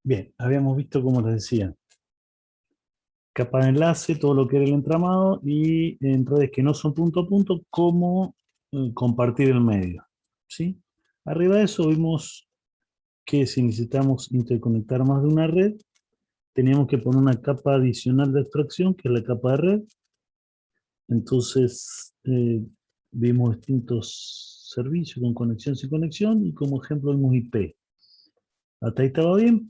Bien, habíamos visto, como les decía, capa de enlace, todo lo que era el entramado, y en redes que no son punto a punto, cómo compartir el medio. ¿Sí? Arriba de eso vimos que si necesitamos interconectar más de una red, teníamos que poner una capa adicional de abstracción, que es la capa de red. Entonces, vimos distintos servicios con conexión sin conexión, y como ejemplo vimos IP. Hasta ahí estaba bien.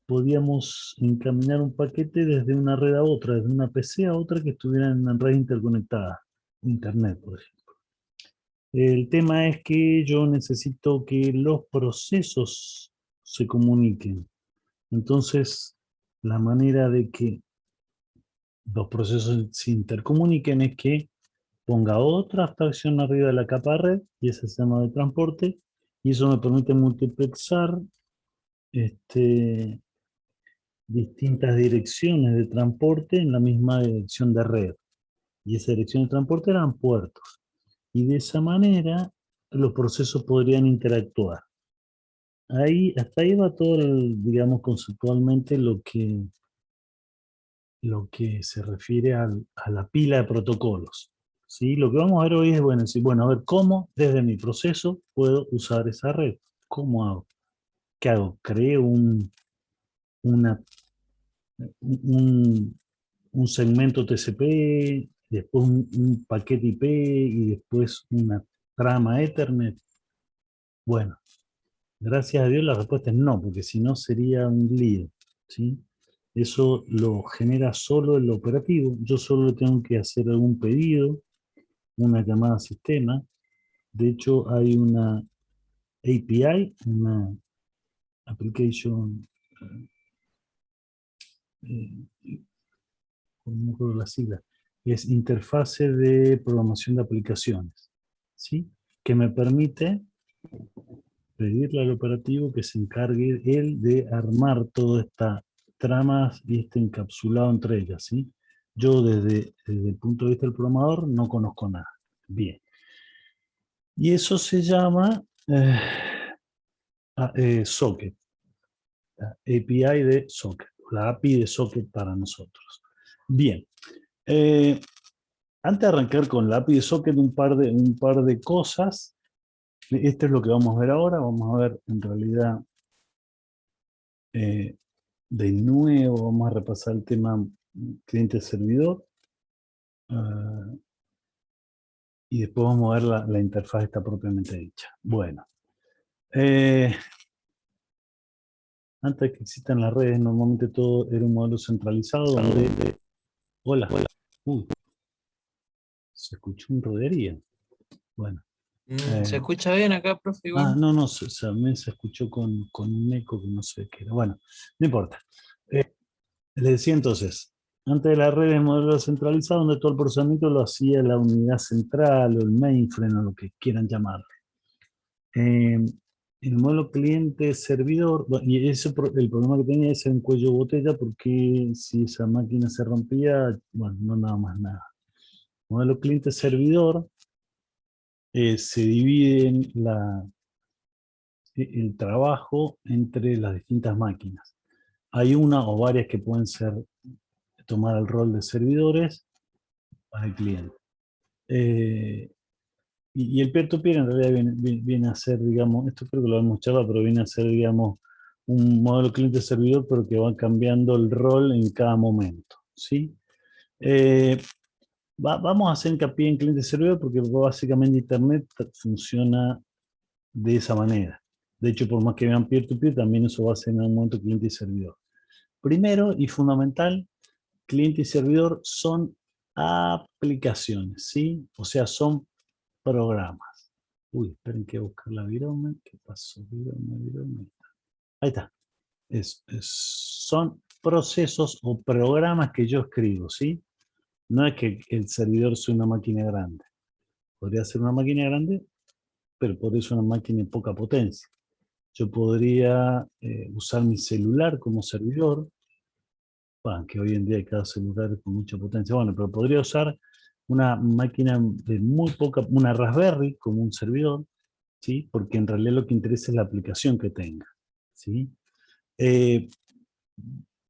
Podíamos encaminar un paquete desde una red a otra, desde una PC a otra que estuviera en una red interconectada, Internet, por ejemplo. El tema es que yo necesito que los procesos se comuniquen. Entonces, la manera de que los procesos se intercomuniquen es que ponga otra abstracción arriba de la capa red, y ese se llama de transporte, y eso me permite multiplexar distintas direcciones de transporte en la misma dirección de red. Y esa dirección de transporte eran puertos. Y de esa manera los procesos podrían interactuar. Ahí, hasta ahí va todo, digamos, conceptualmente lo que se refiere a la pila de protocolos. ¿Sí? Lo que vamos a ver hoy es, bueno, sí, bueno, a ver cómo desde mi proceso puedo usar esa red. ¿Cómo hago? ¿Qué hago? Creo una, un, un segmento TCP, después un paquete IP y después una trama Ethernet. Bueno, gracias a Dios la respuesta es no, porque si no sería un lío, ¿sí? Eso lo genera solo el operativo. Yo solo tengo que hacer algún pedido, una llamada a sistema. De hecho, hay una API, una application, eh, no me acuerdo la sigla, es interfase de programación de aplicaciones, ¿sí? Que me permite pedirle al operativo que se encargue él de armar todas estas tramas y encapsulado entre ellas, ¿sí? Yo desde el punto de vista del programador no conozco nada. Bien. Y eso se llama socket, la API de socket, la API de socket para nosotros. Bien. Eh, Antes de arrancar con la API de socket, un par de cosas. Esto es lo que vamos a ver ahora. Vamos a ver en realidad eh, de nuevo, vamos a repasar el tema cliente-servidor. Y después vamos a ver la interfaz está propiamente dicha. Bueno, eh, antes de que existan las redes, normalmente todo era un modelo centralizado donde... Hola. Uy, se escuchó un rodería. Bueno. ¿Se escucha bien acá, profe, igual? No, no, también se escuchó con un eco que no sé qué era. Bueno, no importa. Le decía entonces, antes de la red de modelo centralizado, donde todo el procesamiento lo hacía la unidad central o el mainframe o lo que quieran llamarlo. El modelo cliente-servidor, y el problema que tenía es un cuello de botella, porque si esa máquina se rompía, bueno, no nada más nada. El modelo cliente-servidor se divide en el trabajo entre las distintas máquinas. Hay una o varias que pueden tomar el rol de servidores para el cliente. Y el peer-to-peer en realidad viene a ser, digamos, esto creo que lo hemos charlado, pero viene a ser, digamos, un modelo cliente-servidor, pero que va cambiando el rol en cada momento, ¿sí? Vamos a hacer hincapié en cliente-servidor porque básicamente Internet funciona de esa manera. De hecho, por más que vean peer-to-peer, también eso va a ser en un momento cliente y servidor. Primero y fundamental, cliente y servidor son aplicaciones, ¿sí? O sea, son programas. Uy, esperen que voy a buscar la virome. ¿Qué pasó? Virome. Ahí está. Son procesos o programas que yo escribo, ¿sí? No es que el servidor sea una máquina grande. Podría ser una máquina grande, pero podría ser una máquina de poca potencia. Yo podría usar mi celular como servidor, bueno, que hoy en día hay cada celular con mucha potencia, bueno, pero podría usar una máquina de muy poca, una Raspberry como un servidor, ¿sí? Porque en realidad lo que interesa es la aplicación que tenga, ¿sí?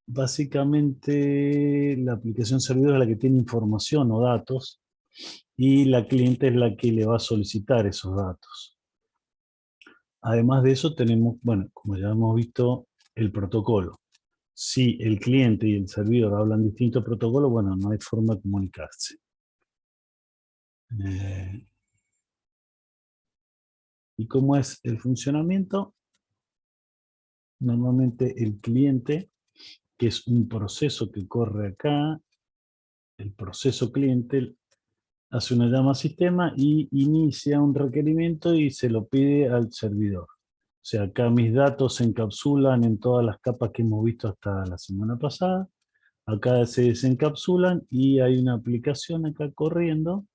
básicamente la aplicación servidor es la que tiene información o datos y la cliente es la que le va a solicitar esos datos. Además de eso tenemos, bueno, como ya hemos visto, el protocolo. Si el cliente y el servidor hablan distintos protocolos, bueno, no hay forma de comunicarse. ¿Y cómo es el funcionamiento? Normalmente el cliente, que es un proceso que corre acá, el proceso cliente hace una llama a sistema y inicia un requerimiento y se lo pide al servidor. O sea, acá mis datos se encapsulan en todas las capas que hemos visto hasta la semana pasada. Acá se desencapsulan y hay una aplicación acá corriendo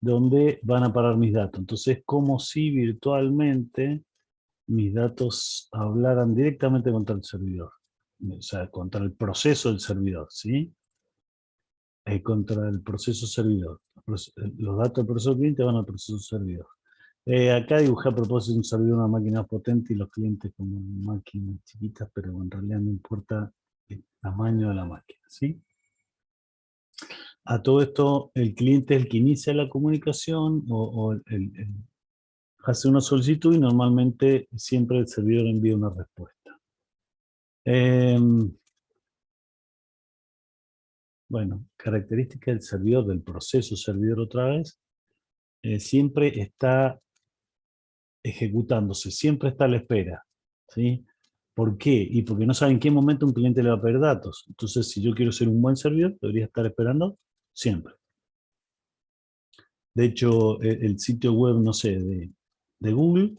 donde van a parar mis datos. Entonces es como si virtualmente mis datos hablaran directamente contra el servidor. O sea, contra el proceso del servidor, ¿sí? Contra el proceso servidor. Los datos del proceso cliente van al proceso servidor. Acá dibujé a propósito un servidor, una máquina potente y los clientes como máquinas chiquitas, pero en realidad no importa el tamaño de la máquina, ¿sí? A todo esto, el cliente es el que inicia la comunicación o hace una solicitud y normalmente siempre el servidor envía una respuesta. Bueno, característica del servidor, del proceso servidor otra vez, siempre está ejecutándose, siempre está a la espera, ¿sí? ¿Por qué? Y porque no sabe en qué momento un cliente le va a pedir datos. Entonces, si yo quiero ser un buen servidor, debería estar esperando siempre. De hecho, el sitio web, no sé, de Google,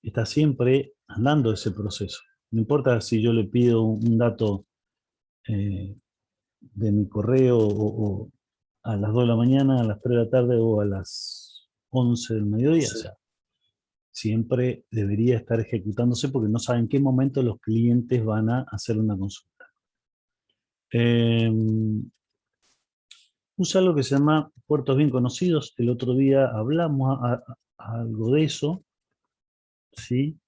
está siempre andando ese proceso. No importa si yo le pido un dato de mi correo o a las 2 de la mañana, a las 3 de la tarde o a las 11 del mediodía. O sea, siempre debería estar ejecutándose porque no saben en qué momento los clientes van a hacer una consulta. Usa algo que se llama puertos bien conocidos. El otro día hablamos algo de eso, ¿sí?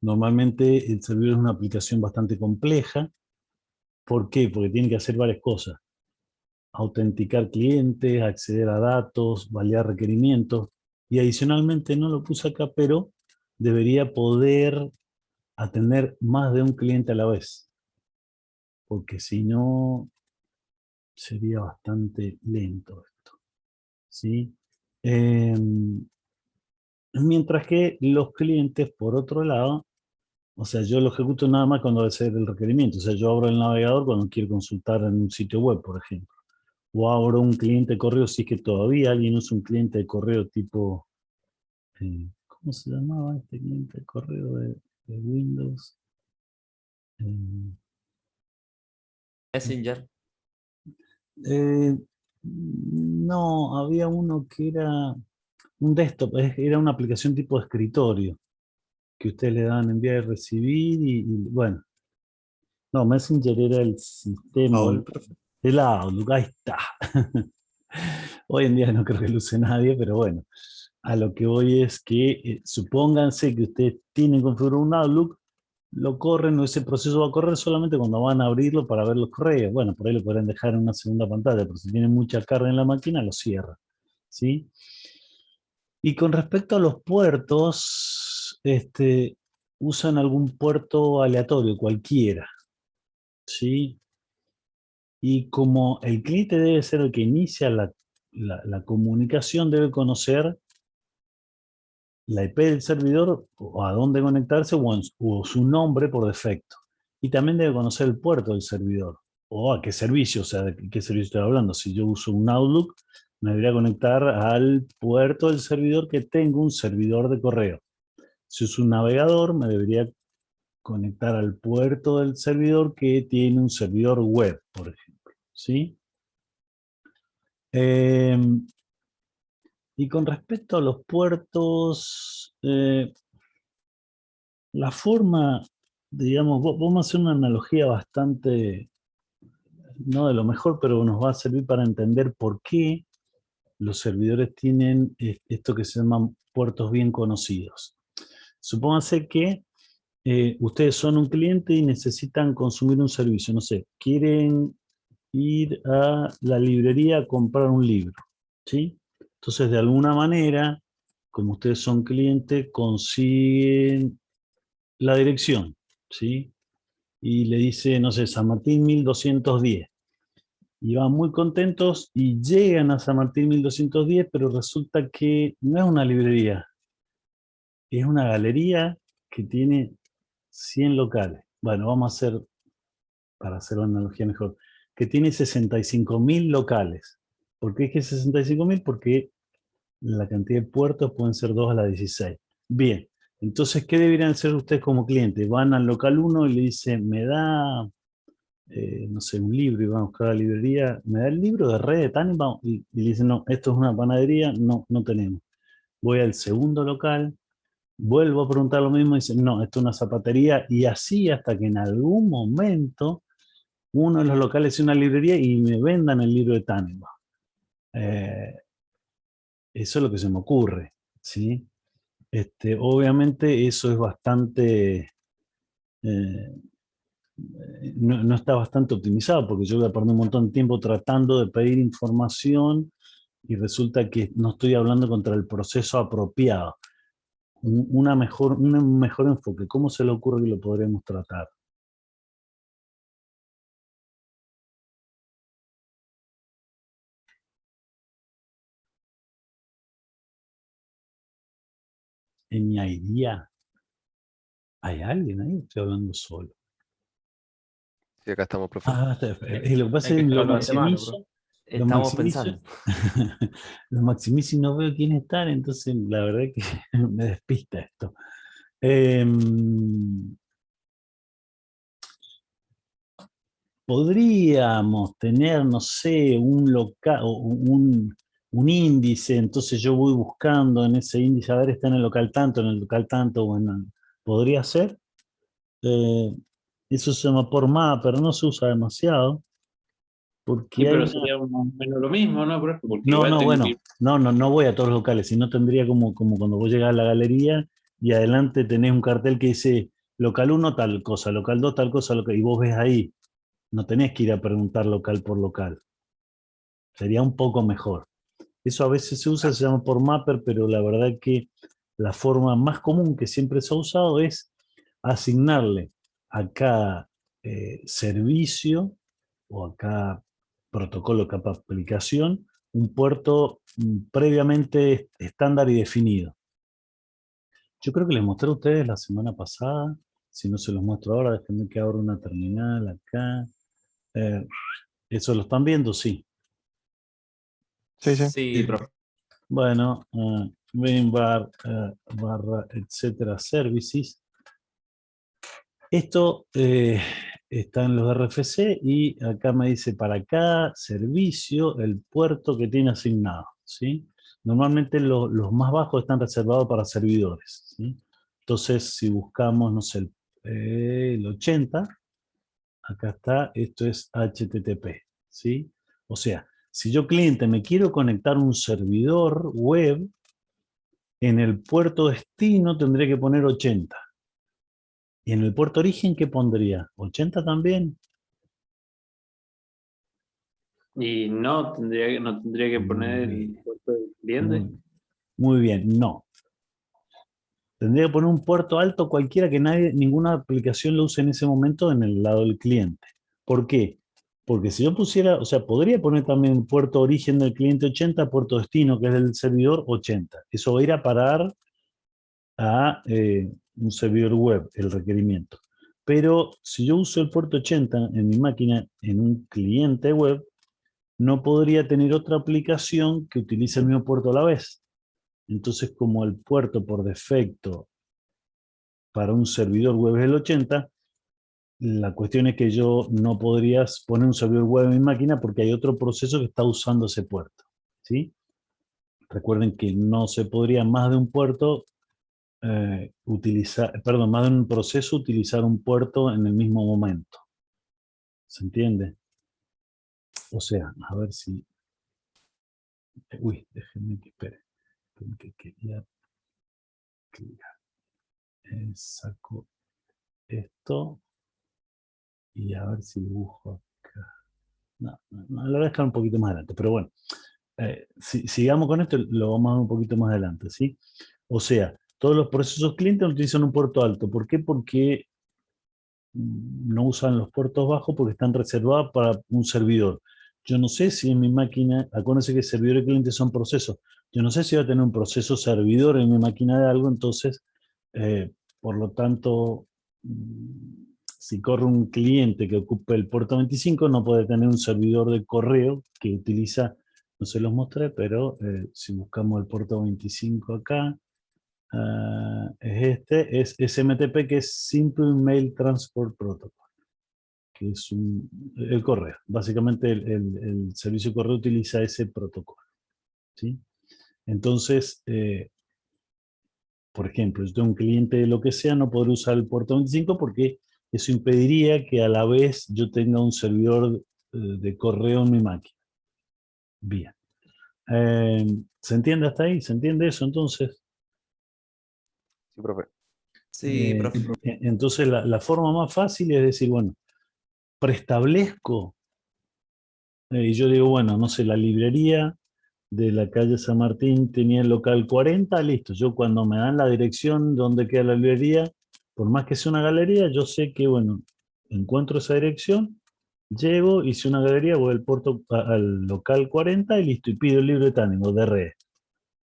Normalmente el servidor es una aplicación bastante compleja. ¿Por qué? Porque tiene que hacer varias cosas. Autenticar clientes, acceder a datos, validar requerimientos. Y adicionalmente, no lo puse acá, pero debería poder atender más de un cliente a la vez. Porque si no, sería bastante lento esto, ¿sí? Mientras que los clientes, por otro lado, o sea, yo lo ejecuto nada más cuando va a ser el requerimiento. O sea, yo abro el navegador cuando quiero consultar en un sitio web, por ejemplo. O abro un cliente de correo si es que todavía alguien usa un cliente de correo tipo... ¿cómo se llamaba este cliente de correo de Windows? Messenger. No, había uno que era un desktop, era una aplicación tipo de escritorio, que ustedes le daban enviar y recibir y bueno. No, Messenger era el sistema, el Outlook, ahí está. Hoy en día no creo que lo use nadie, pero bueno. A lo que voy es que supónganse que ustedes tienen configurado un Outlook, lo corren, o ese proceso va a correr solamente cuando van a abrirlo para ver los correos. Bueno, por ahí lo podrán dejar en una segunda pantalla, pero si tienen mucha carga en la máquina, lo cierran, ¿sí? Y con respecto a los puertos, usan algún puerto aleatorio, cualquiera, ¿sí? Y como el cliente debe ser el que inicia la comunicación, debe conocer la IP del servidor, o a dónde conectarse, o su nombre por defecto. Y también debe conocer el puerto del servidor, o a qué servicio, o sea, de qué servicio estoy hablando. Si yo uso un Outlook, me debería conectar al puerto del servidor que tengo un servidor de correo. Si uso un navegador, me debería conectar al puerto del servidor que tiene un servidor web, por ejemplo, ¿sí? Y con respecto a los puertos, la forma, digamos, vamos a hacer una analogía bastante, no de lo mejor, pero nos va a servir para entender por qué los servidores tienen esto que se llaman puertos bien conocidos. Supónganse que ustedes son un cliente y necesitan consumir un servicio, no sé, quieren ir a la librería a comprar un libro, ¿sí? Entonces, de alguna manera, como ustedes son clientes, consiguen la dirección, ¿sí? Y le dice, no sé, San Martín 1210. Y van muy contentos y llegan a San Martín 1210, pero resulta que no es una librería, es una galería que tiene 100 locales. Bueno, vamos a hacer, para hacer la analogía mejor, que tiene 65.000 locales. ¿Por qué es que 65.000? Porque la cantidad de puertos pueden ser 2 a la 16. Bien, entonces, ¿qué deberían hacer ustedes como clientes? Van al local 1 y le dicen, me da, no sé, un libro, y van a buscar a la librería, me da el libro de Red de Tannenbaum, y le dicen, no, esto es una panadería, no, no tenemos. Voy al segundo local, vuelvo a preguntar lo mismo y dicen, no, esto es una zapatería, y así hasta que en algún momento uno de los locales es una librería y me vendan el libro de Tannenbaum. Eso es lo que se me ocurre, ¿sí? Obviamente eso es bastante, eh, no está bastante optimizado, porque yo voy a perder un montón de tiempo tratando de pedir información y resulta que no estoy hablando contra el proceso apropiado. Un mejor enfoque, ¿cómo se le ocurre que lo podríamos tratar? En mi idea, ¿hay alguien ahí? Estoy hablando solo. Sí, acá estamos, profe. Ah, lo que pasa es que lo maximizo. Lo Estamos maximizo, pensando. lo maximizo y no veo quién está, entonces la verdad que me despista esto. Podríamos tener, no sé, un local, un índice, entonces yo voy buscando en ese índice, a ver, está en el local tanto, en el local tanto, bueno, podría ser. Eh, Eso se llama por mapa, pero no se usa demasiado, Sí, porque hay pero una... sería más o menos lo mismo, ¿no, profe? Porque No, igual no, tengo que ir. bueno, no voy a todos los locales, sino tendría como cuando vos llegás a la galería y adelante tenés un cartel que dice local 1 tal cosa, local 2 tal cosa, y vos ves ahí, no tenés que ir a preguntar local por local, sería un poco mejor. Eso a veces se usa, se llama por mapper, pero la verdad que la forma más común que siempre se ha usado es asignarle a cada servicio o a cada protocolo, cada aplicación, un puerto previamente estándar y definido. Yo creo que les mostré a ustedes la semana pasada, si no se los muestro ahora, déjenme que abra una terminal acá. ¿Eso lo están viendo? Sí. Sí, sí. Sí, profe. Bueno, main bar, barra, etcétera, services. Esto está en los RFC y acá me dice para cada servicio el puerto que tiene asignado, ¿sí? Normalmente los más bajos están reservados para servidores, ¿sí? Entonces, si buscamos, no sé, el 80, acá está, esto es HTTP, ¿sí? O sea, si yo cliente me quiero conectar a un servidor web, en el puerto destino tendría que poner 80. ¿Y en el puerto origen qué pondría? ¿80 también? Y no tendría que Muy poner el bien, puerto del cliente. muy bien, no. Tendría que poner un puerto alto cualquiera que ninguna aplicación lo use en ese momento en el lado del cliente. ¿Por qué? Porque si yo pusiera, o sea, podría poner también el puerto origen del cliente 80, puerto destino, que es del servidor 80. Eso va a ir a parar a un servidor web, el requerimiento. Pero si yo uso el puerto 80 en mi máquina, en un cliente web, no podría tener otra aplicación que utilice el mismo puerto a la vez. Entonces, como el puerto por defecto para un servidor web es el 80, la cuestión es que yo no podría poner un servidor web en mi máquina porque hay otro proceso que está usando ese puerto, ¿sí? Recuerden que no se podría más de un puerto más de un proceso utilizar un puerto en el mismo momento. ¿Se entiende? O sea, a ver si... Uy, déjenme que espere. Que quería... Saco esto. Y a ver si dibujo acá. No, lo voy a dejar un poquito más adelante, pero bueno. Sigamos con esto, lo vamos a ver un poquito más adelante, ¿sí? O sea, todos los procesos clientes utilizan un puerto alto. ¿Por qué? Porque no usan los puertos bajos porque están reservados para un servidor. Yo no sé si en mi máquina, acuérdense que servidor y cliente son procesos. Yo no sé si va a tener un proceso servidor en mi máquina de algo, entonces, por lo tanto, si corre un cliente que ocupe el puerto 25, no puede tener un servidor de correo que utiliza, no se los mostré, pero si buscamos el puerto 25 acá, es SMTP, que es Simple Mail Transport Protocol, que es el correo. Básicamente el servicio de correo utiliza ese protocolo, ¿sí? Entonces, por ejemplo, yo tengo un cliente de lo que sea, no podré usar el puerto 25 porque eso impediría que a la vez yo tenga un servidor de correo en mi máquina. Bien. ¿Se entiende hasta ahí? ¿Se entiende eso entonces? Sí, profe. Sí, profe. Entonces la forma más fácil es decir, bueno, preestablezco, y yo digo, bueno, no sé, la librería de la calle San Martín tenía el local 40, listo. Yo cuando me dan la dirección donde queda la librería, por más que sea una galería, yo sé que, bueno, encuentro esa dirección, llego, hice una galería, voy al local 40 y listo, y pido el libro de Tanning o DRE.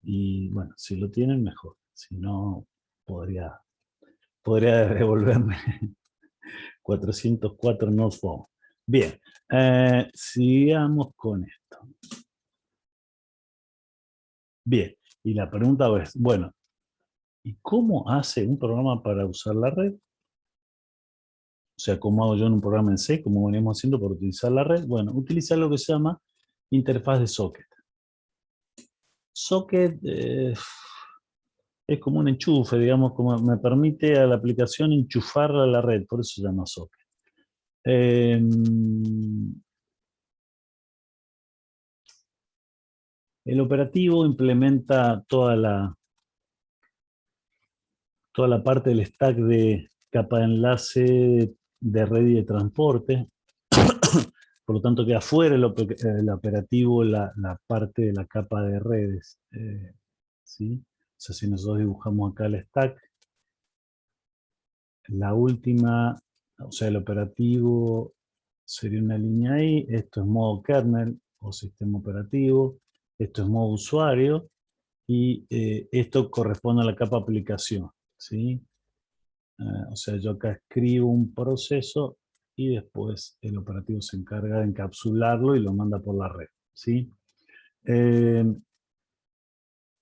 Y bueno, si lo tienen, mejor. Si no, podría devolverme 404 no phone. Bien, sigamos con esto. Bien, y la pregunta es, bueno, ¿y cómo hace un programa para usar la red? O sea, ¿cómo hago yo en un programa en C? ¿Cómo venimos haciendo para utilizar la red? Bueno, utilizar lo que se llama interfaz de socket. Socket es como un enchufe, digamos, como me permite a la aplicación enchufarla a la red, por eso se llama socket. El operativo implementa toda la parte del stack de capa de enlace de red y de transporte. Por lo tanto, queda fuera el operativo la parte de la capa de redes. ¿Sí? O sea, si nosotros dibujamos acá el stack, la última, o sea, el operativo sería una línea ahí. Esto es modo kernel o sistema operativo. Esto es modo usuario. Y esto corresponde a la capa aplicación, ¿sí? O sea, yo acá escribo un proceso y después el operativo se encarga de encapsularlo y lo manda por la red, ¿sí?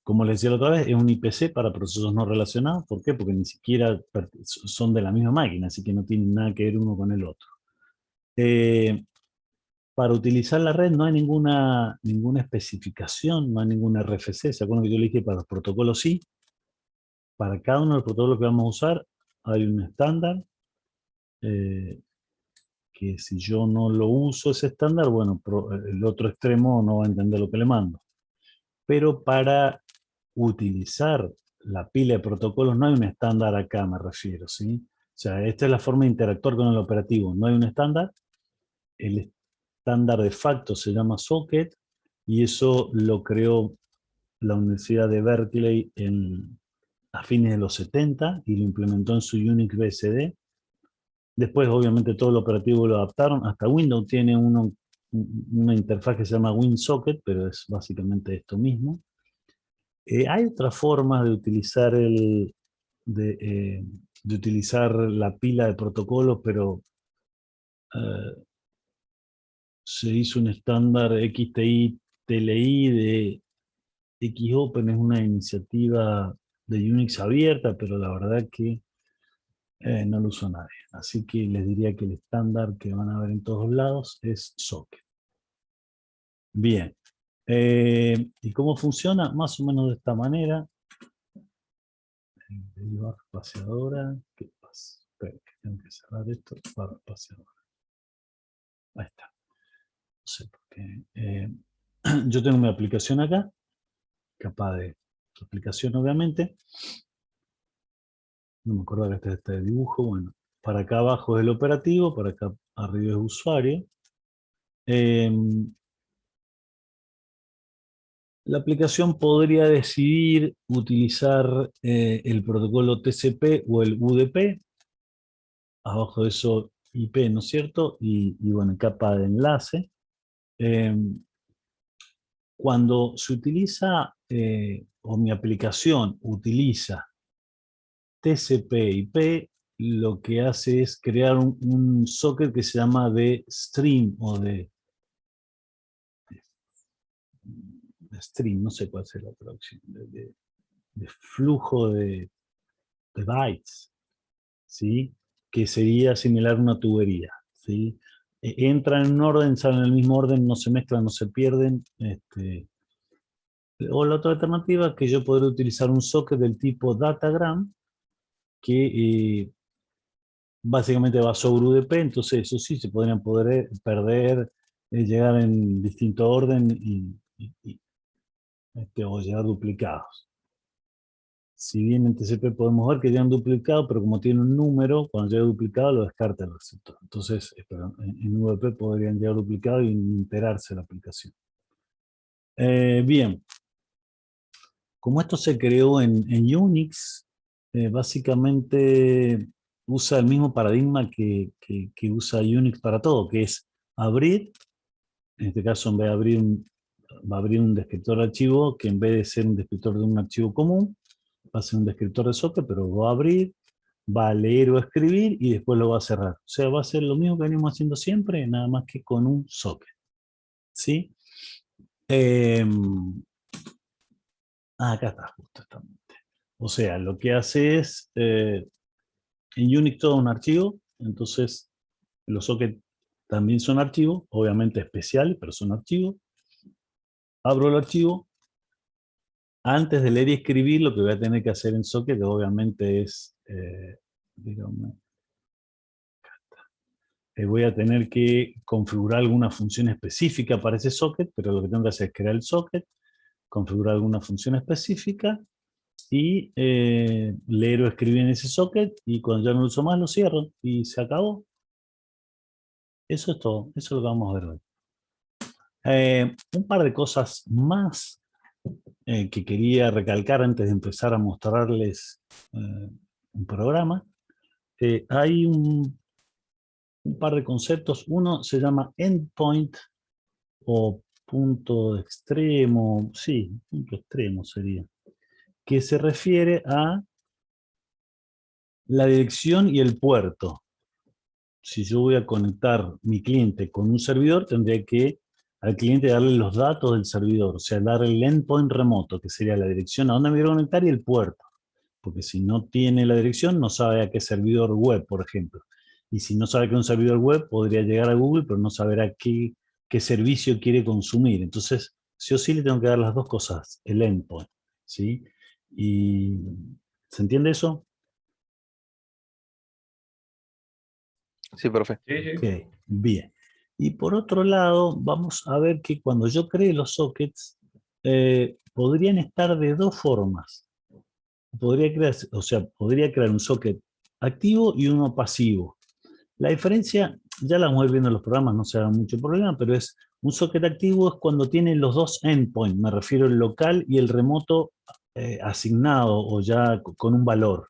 Como les decía la otra vez, es un IPC para procesos no relacionados. ¿Por qué? Porque ni siquiera son de la misma máquina, así que no tienen nada que ver uno con el otro. Para utilizar la red no hay ninguna especificación, no hay ninguna RFC. ¿Se acuerdan que yo le dije para los protocolos sí? Para cada uno de los protocolos que vamos a usar hay un estándar que si yo no lo uso ese estándar, bueno, el otro extremo no va a entender lo que le mando. Pero para utilizar la pila de protocolos no hay un estándar acá, me refiero, ¿sí? O sea, esta es la forma de interactuar con el operativo. No hay un estándar. El estándar de facto se llama socket y eso lo creó la Universidad de Berkeley a fines de los 70 y lo implementó en su Unix BSD. Después, obviamente, todo el operativo lo adaptaron. Hasta Windows tiene una interfaz que se llama WinSocket, pero es básicamente esto mismo. Hay otras formas de utilizar de utilizar la pila de protocolos, pero se hizo un estándar XTI TLI de Xopen, es una iniciativa de Unix abierta, pero la verdad que no lo uso nadie. Así que les diría que el estándar que van a ver en todos lados es socket. Bien. ¿Y cómo funciona? Más o menos de esta manera. Barra espaciadora. ¿Qué pasa? Espera, que tengo que cerrar esto. Barra espaciadora. Ahí está. No sé por qué. Yo tengo mi aplicación acá. Capa de aplicación, obviamente. No me acuerdo que este es este dibujo. Bueno, para acá abajo es el operativo, para acá arriba es usuario. La aplicación podría decidir utilizar el protocolo TCP o el UDP. Abajo de eso IP, ¿no es cierto? Y bueno, capa de enlace. Cuando se utiliza, o mi aplicación utiliza TCP/IP, lo que hace es crear un socket que se llama de stream o de stream, no sé cuál es la traducción, de flujo de bytes, ¿sí? Que sería similar a una tubería, ¿sí? Entran en un orden, salen en el mismo orden, no se mezclan, no se pierden. O la otra alternativa es que yo podría utilizar un socket del tipo datagram, que básicamente va sobre UDP, entonces eso sí, se podrían poder perder, llegar en distinto orden o llegar duplicados. Si bien en TCP podemos ver que llegan duplicados, pero como tiene un número, cuando llega duplicado lo descarta el receptor. Entonces, en UDP podrían llegar duplicados y enterarse la aplicación. Bien, como esto se creó en Unix, básicamente usa el mismo paradigma que usa Unix para todo, que es abrir. En este caso, en vez de abrir va a abrir un descriptor de archivo que en vez de ser un descriptor de un archivo común, va a ser un descriptor de socket, pero va a abrir, va a leer o escribir y después lo va a cerrar. O sea, va a ser lo mismo que venimos haciendo siempre, nada más que con un socket. ¿Sí? Acá está, justamente. O sea, lo que hace es, en Unix todo es un archivo, entonces los sockets también son archivos, obviamente especiales, pero son archivos. Abro el archivo. Antes de leer y escribir, lo que voy a tener que hacer en socket, obviamente, es, digamos, voy a tener que configurar alguna función específica para ese socket, pero lo que tengo que hacer es crear el socket, configurar alguna función específica y leer o escribir en ese socket, y cuando ya no lo uso más lo cierro y se acabó. Eso es todo, eso es lo que vamos a ver hoy. Un par de cosas más que quería recalcar antes de empezar a mostrarles un programa. Hay un par de conceptos. Uno se llama endpoint o punto extremo, sí, punto extremo sería, que se refiere a la dirección y el puerto. Si yo voy a conectar mi cliente con un servidor, tendría que al cliente darle los datos del servidor, o sea, darle el endpoint remoto, que sería la dirección a dónde me quiero conectar y el puerto. Porque si no tiene la dirección, no sabe a qué servidor web, por ejemplo. Y si no sabe que es un servidor web, podría llegar a Google, pero no saberá qué servicio quiere consumir. Entonces, sí o sí le tengo que dar las dos cosas, el endpoint, ¿sí? Y, ¿se entiende eso? Sí, profe. Sí, sí. Ok, bien. Y por otro lado, vamos a ver que cuando yo cree los sockets, podrían estar de dos formas. Podría crear un socket activo y uno pasivo. La diferencia, ya la vamos a ir viendo en los programas, no se haga mucho problema, pero es un socket activo es cuando tiene los dos endpoints, me refiero al local y el remoto asignado o ya con un valor.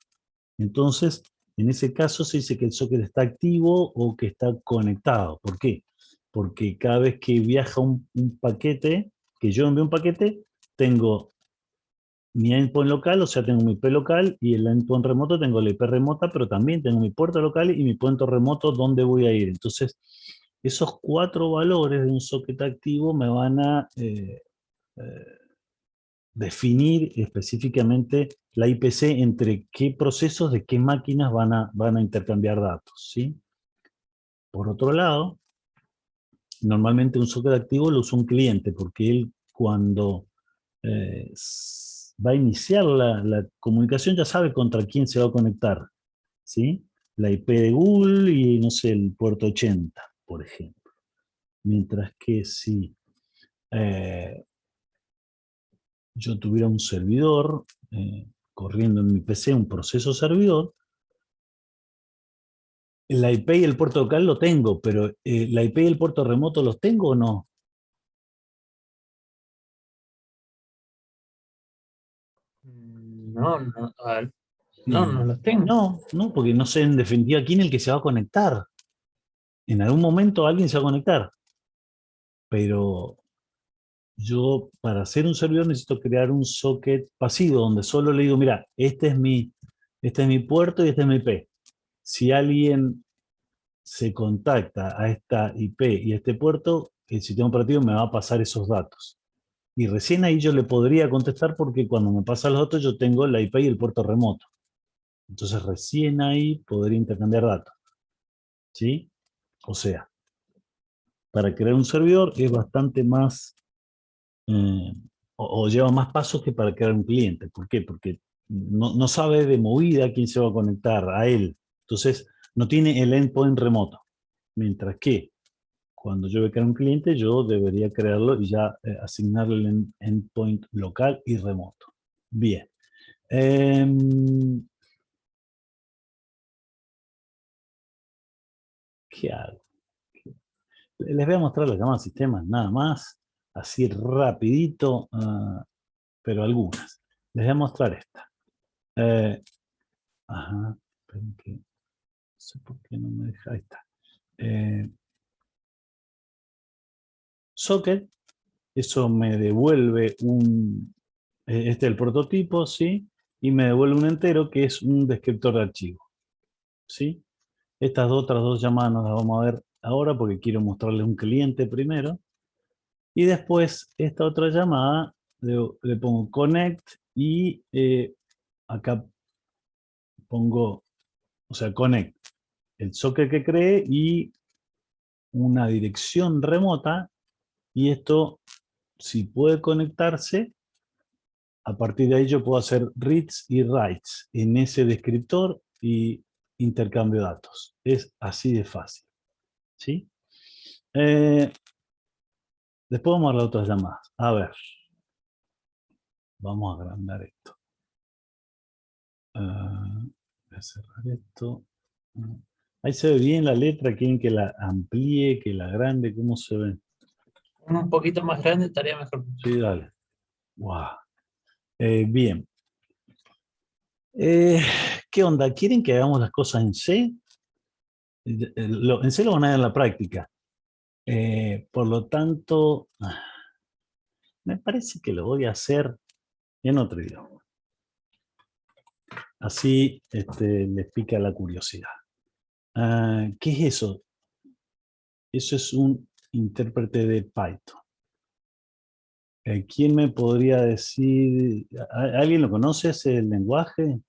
Entonces, en ese caso se dice que el socket está activo o que está conectado. ¿Por qué? Porque cada vez que viaja un paquete, que yo envío un paquete, tengo mi endpoint local, o sea, tengo mi IP local, y el endpoint remoto tengo la IP remota, pero también tengo mi puerto local y mi puerto remoto donde voy a ir. Entonces, esos cuatro valores de un socket activo me van a definir específicamente la IPC entre qué procesos de qué máquinas van a intercambiar datos, ¿sí? Por otro lado, normalmente un socket activo lo usa un cliente, porque él cuando va a iniciar la comunicación ya sabe contra quién se va a conectar, ¿sí? La IP de Google y, no sé, el puerto 80, por ejemplo. Mientras que si yo tuviera un servidor corriendo en mi PC, un proceso servidor, La IP y el puerto local lo tengo, pero ¿la IP y el puerto remoto los tengo o no? No, no, a ver, no los tengo. No, porque no sé en definitiva quién es el que se va a conectar. En algún momento alguien se va a conectar. Pero yo para hacer un servidor necesito crear un socket pasivo donde solo le digo, mira, este es mi puerto y este es mi IP. Si alguien se contacta a esta IP y a este puerto, el sistema operativo me va a pasar esos datos. Y recién ahí yo le podría contestar porque cuando me pasa los datos yo tengo la IP y el puerto remoto. Entonces recién ahí podría intercambiar datos. ¿Sí? O sea, para crear un servidor es bastante más, o lleva más pasos que para crear un cliente. ¿Por qué? Porque no sabe de movida quién se va a conectar a él. Entonces no tiene el endpoint remoto. Mientras que cuando yo voy a crear un cliente, yo debería crearlo y ya asignarle el endpoint local y remoto. Bien. ¿Qué hago? Les voy a mostrar las llamadas sistemas nada más, así rapidito, pero algunas. Les voy a mostrar esta. Ajá, esperen que no sé por qué no me deja. Ahí está. Socket, eso me devuelve este es el prototipo, ¿sí? Y me devuelve un entero que es un descriptor de archivo, ¿sí? Estas otras dos llamadas nos las vamos a ver ahora porque quiero mostrarles un cliente primero. Y después esta otra llamada le pongo connect y acá pongo, o sea, connect el socket que creé y una dirección remota. Y esto, si puede conectarse, a partir de ahí yo puedo hacer reads y writes en ese descriptor y intercambio de datos. Es así de fácil. ¿Sí? Después vamos a las otras llamadas. A ver. Vamos a agrandar esto. Voy a cerrar esto. Ahí se ve bien la letra. ¿Quieren que la amplíe, que la agrande? ¿Cómo se ve? Un poquito más grande estaría mejor. Sí, dale. Wow. Bien. ¿Qué onda? ¿Quieren que hagamos las cosas en C? En C lo van a ver en la práctica. Por lo tanto, me parece que lo voy a hacer en otro idioma. Así les pica la curiosidad. ¿Qué es eso? Eso es un intérprete de Python. ¿Quién me podría decir? ¿Alguien lo conoce ese lenguaje?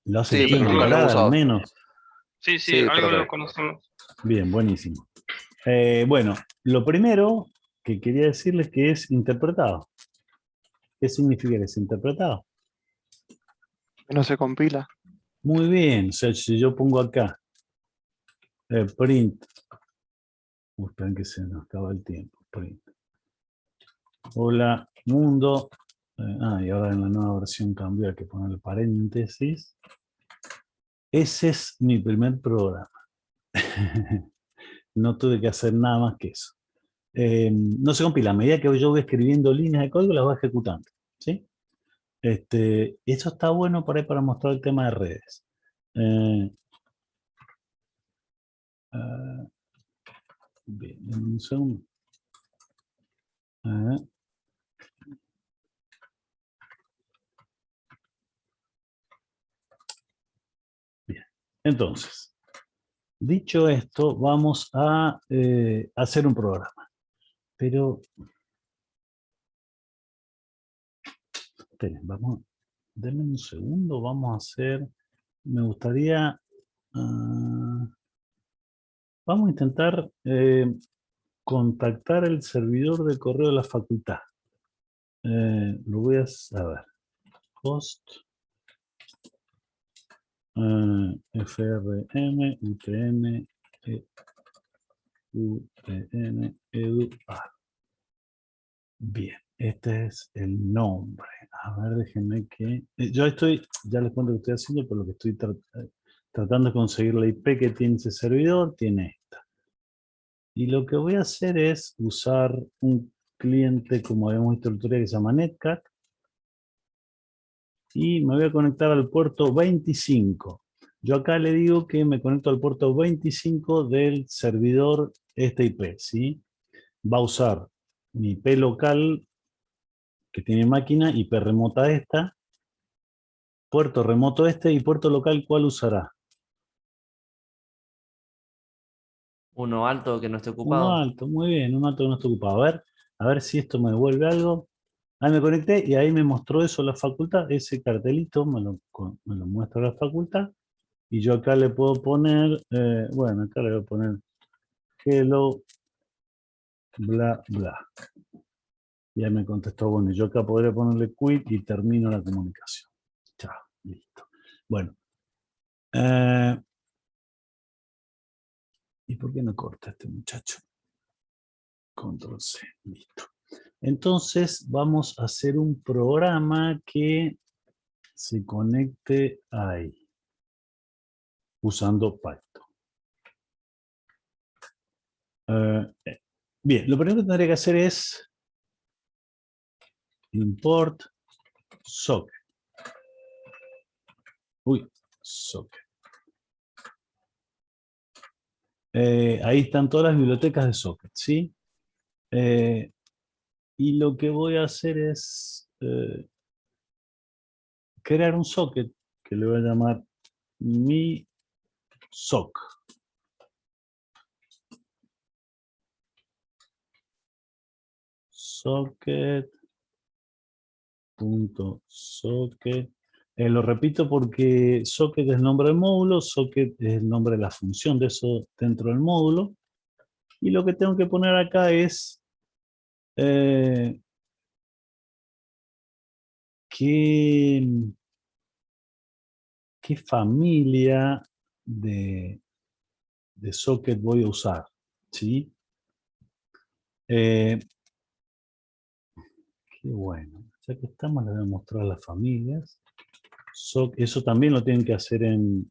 ¿Lo has Sí, sentido pero nunca lo he nombrar al usado. menos? Sí, sí, Sí, algo lo profe. conocemos. Bien, buenísimo. Bueno, lo primero que quería decirles que es interpretado. ¿Qué significa que es interpretado? No se compila. Muy bien, o sea, si yo pongo acá print, esperen que se nos acaba el tiempo, print. Hola, mundo. Y ahora en la nueva versión cambió, hay que poner paréntesis. Ese es mi primer programa. No tuve que hacer nada más que eso. No se compila, a medida que yo voy escribiendo líneas de código, las voy ejecutando. ¿Sí? Eso está bueno por ahí para mostrar el tema de redes. Bien, un segundo. Bien, entonces, dicho esto, vamos a hacer un programa. Pero, esperen, denme un segundo, vamos a hacer, me gustaría, vamos a intentar contactar el servidor de correo de la facultad. Lo voy a ver, host, frm, utn, edu. Bien, este es el nombre. A ver, déjenme que... ya les cuento lo que estoy haciendo, por lo que estoy tratando de conseguir la IP que tiene ese servidor, tiene esta. Y lo que voy a hacer es usar un cliente, como habíamos visto el tutorial, que se llama Netcat. Y me voy a conectar al puerto 25. Yo acá le digo que me conecto al puerto 25 del servidor este IP, ¿sí? Va a usar mi IP local que tiene máquina, IP remota esta, puerto remoto este y puerto local, ¿cuál usará? Uno alto que no esté Uno ocupado. alto, muy bien, uno alto que no está ocupado. A ver si esto me devuelve algo. Ahí me conecté y ahí me mostró eso la facultad, ese cartelito me lo muestra la facultad. Y yo acá le puedo poner, bueno, acá le voy a poner hello, bla, bla. Ya me contestó, bueno, yo acá podría ponerle quit y termino la comunicación. Chao, listo. Bueno. ¿Y por qué no corta este muchacho? Control C, listo. Entonces vamos a hacer un programa que se conecte ahí, usando Python. Bien, lo primero que tendré que hacer es import socket. Uy, socket. Ahí están todas las bibliotecas de socket, ¿sí? Y lo que voy a hacer es crear un socket que le voy a llamar mi sock. Socket.socket. Lo repito porque socket es el nombre del módulo, socket es el nombre de la función de eso dentro del módulo. Y lo que tengo que poner acá es qué familia de socket voy a usar, ¿sí? Qué bueno. Ya que estamos, les voy a mostrar las familias. Eso también lo tienen que hacer en...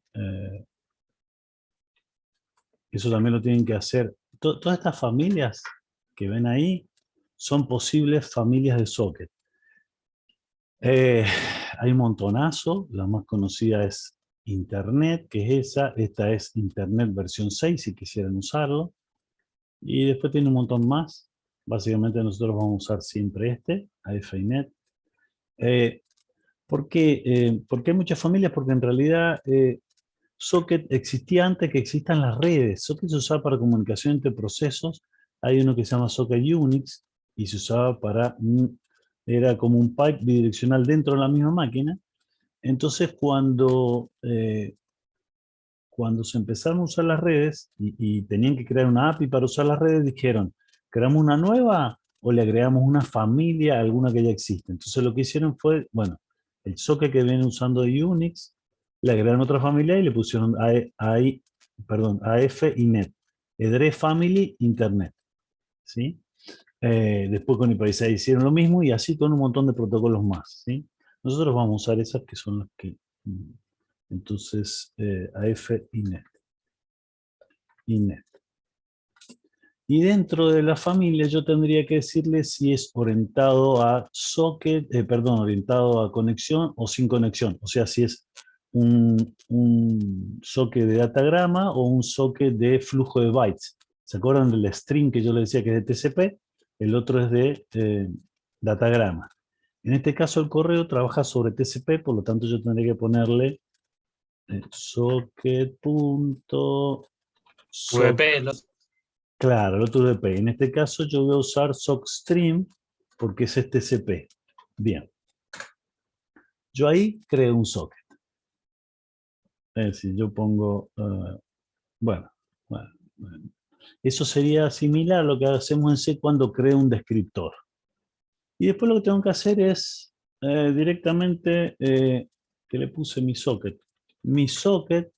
eso también lo tienen que hacer. Todas estas familias que ven ahí son posibles familias de socket. Hay un montonazo. La más conocida es Internet, que es esa. Esta es Internet versión 6, si quisieran usarlo. Y después tiene un montón más. Básicamente nosotros vamos a usar siempre este, AFINet. ¿Por qué? Porque hay muchas familias, porque en realidad Socket existía antes que existan las redes. Socket se usaba para comunicación entre procesos. Hay uno que se llama Socket Unix y se usaba para... era como un pipe bidireccional dentro de la misma máquina. Entonces cuando se empezaron a usar las redes y tenían que crear una API para usar las redes, dijeron, ¿creamos una nueva o le agregamos una familia a alguna que ya existe? Entonces lo que hicieron fue, bueno, el socket que viene usando de Unix, le agregaron otra familia y le pusieron AF y NET. Edre Family Internet. ¿Sí? Después con IPv6 hicieron lo mismo y así con un montón de protocolos más. ¿Sí? Nosotros vamos a usar esas que son las que... Entonces, AF y NET. Y dentro de la familia yo tendría que decirle si es orientado a socket, orientado a conexión o sin conexión. O sea, si es un socket de datagrama o un socket de flujo de bytes. ¿Se acuerdan del string que yo le decía que es de TCP? El otro es de datagrama. En este caso el correo trabaja sobre TCP, por lo tanto yo tendría que ponerle socket.socket. VP, Claro, el otro UDP. En este caso yo voy a usar SockStream porque es TCP. Bien. Yo ahí creo un socket. Es decir, yo pongo... bueno. Eso sería similar a lo que hacemos en C cuando creo un descriptor. Y después lo que tengo que hacer es directamente que le puse mi socket. Mi socket.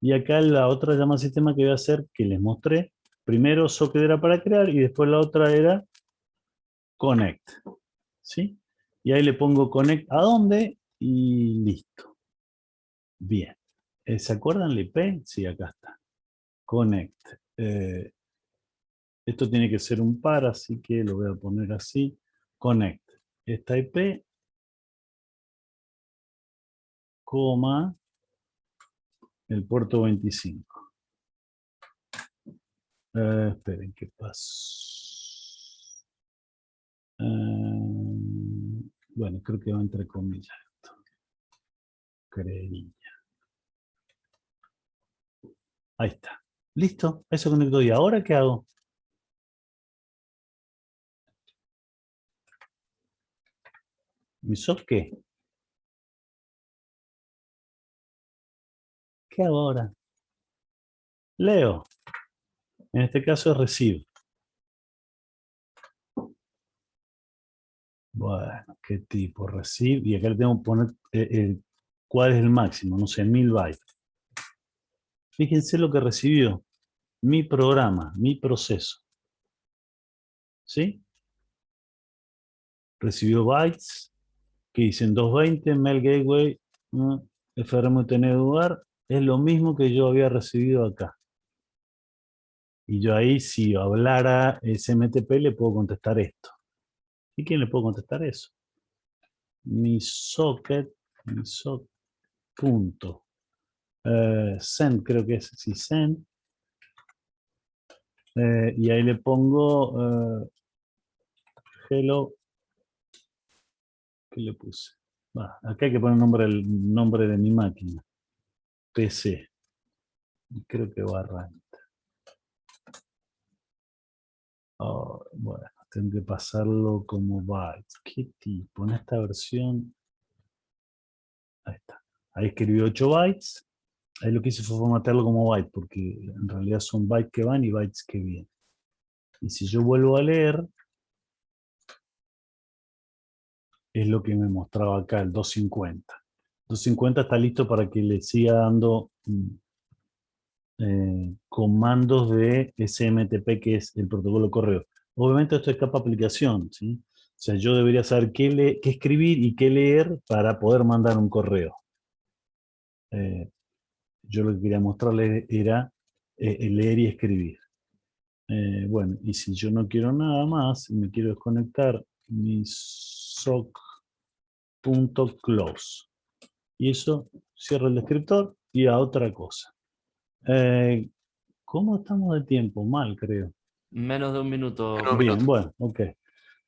Y acá la otra llama sistema que voy a hacer, que les mostré. Primero socket era para crear y después la otra era connect. ¿Sí? Y ahí le pongo connect a dónde y listo. Bien. ¿Se acuerdan la IP? Sí, acá está. Connect. Esto tiene que ser un par, así que lo voy a poner así. Connect. Esta IP, coma, el puerto 25. Esperen, ¿qué pasó? Bueno, creo que va entre comillas esto. Creería. Ahí está. ¿Listo? Eso conectó. ¿Y ahora qué hago? ¿Mi SOC qué? ¿Qué hago ahora? Leo. En este caso es receive. Bueno, ¿qué tipo? Receive. Y acá le tengo que poner cuál es el máximo. No sé, 1000 bytes. Fíjense lo que recibió. Mi programa, mi proceso. ¿Sí? Recibió bytes. Que dicen 220, Mail Gateway, FRMTN lugar. Es lo mismo que yo había recibido acá. Y yo ahí, si hablara SMTP, le puedo contestar esto. ¿Y quién le puedo contestar eso? Mi socket, punto. Send, creo que es, sí, send. Y ahí le pongo hello. ¿Qué le puse? Acá hay que poner el nombre de mi máquina. PC. Creo que barra. Oh, bueno, tengo que pasarlo como bytes. ¿Qué tipo? En esta versión. Ahí está. Ahí escribí 8 bytes. Ahí lo que hice fue formatearlo como byte, porque en realidad son bytes que van y bytes que vienen. Y si yo vuelvo a leer, es lo que me mostraba acá, el 250. 250 está listo para que le siga dando comandos de SMTP, que es el protocolo correo. Obviamente esto es capa aplicación, ¿sí? O sea, yo debería saber qué escribir y qué leer para poder mandar un correo. Yo lo que quería mostrarles era leer y escribir. Bueno, y si yo no quiero nada más, y me quiero desconectar, mi sock.close. Y eso cierro el descriptor y a otra cosa. ¿Cómo estamos de tiempo? Mal, creo. Menos de un minuto. En un Bien, minuto. bueno, ok.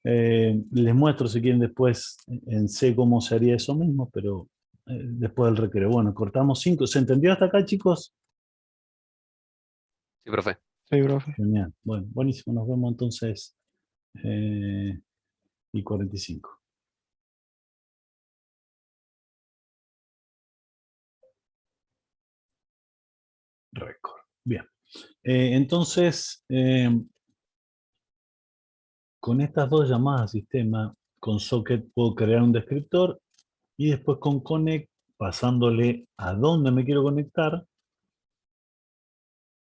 Les muestro si quieren después en C cómo se haría eso mismo, pero después del recreo. Bueno, cortamos 5. ¿Se entendió hasta acá, chicos? Sí, profe. Sí, profe. Genial. Bueno, buenísimo. Nos vemos entonces y 45. Récord. Bien. Entonces, con estas dos llamadas al sistema, con socket puedo crear un descriptor y después con connect, pasándole a dónde me quiero conectar,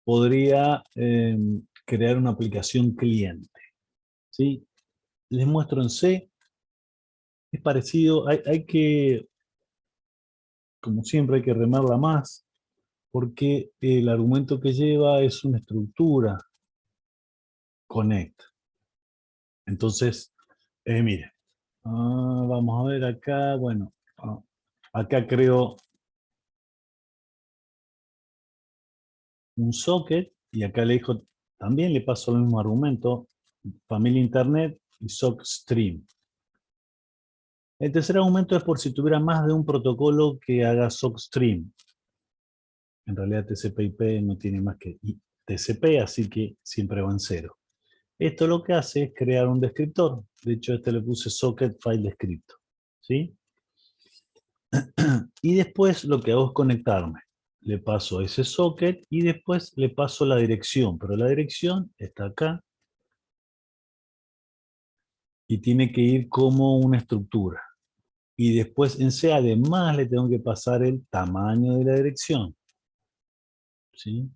podría crear una aplicación cliente. ¿Sí? Les muestro en C. Es parecido, hay que, como siempre, hay que remarla más, porque el argumento que lleva es una estructura connect. Entonces, mire, vamos a ver acá, bueno, acá creo un socket y acá le dijo, también le paso el mismo argumento, familia internet y sock stream. El tercer argumento es por si tuviera más de un protocolo que haga sock stream. En realidad TCP/IP no tiene más que TCP, así que siempre va en cero. Esto lo que hace es crear un descriptor. De hecho, este le puse socket file descriptor. ¿Sí? Y después lo que hago es conectarme. Le paso ese socket y después le paso la dirección. Pero la dirección está acá. Y tiene que ir como una estructura. Y después en C además le tengo que pasar el tamaño de la dirección. ¿Sí?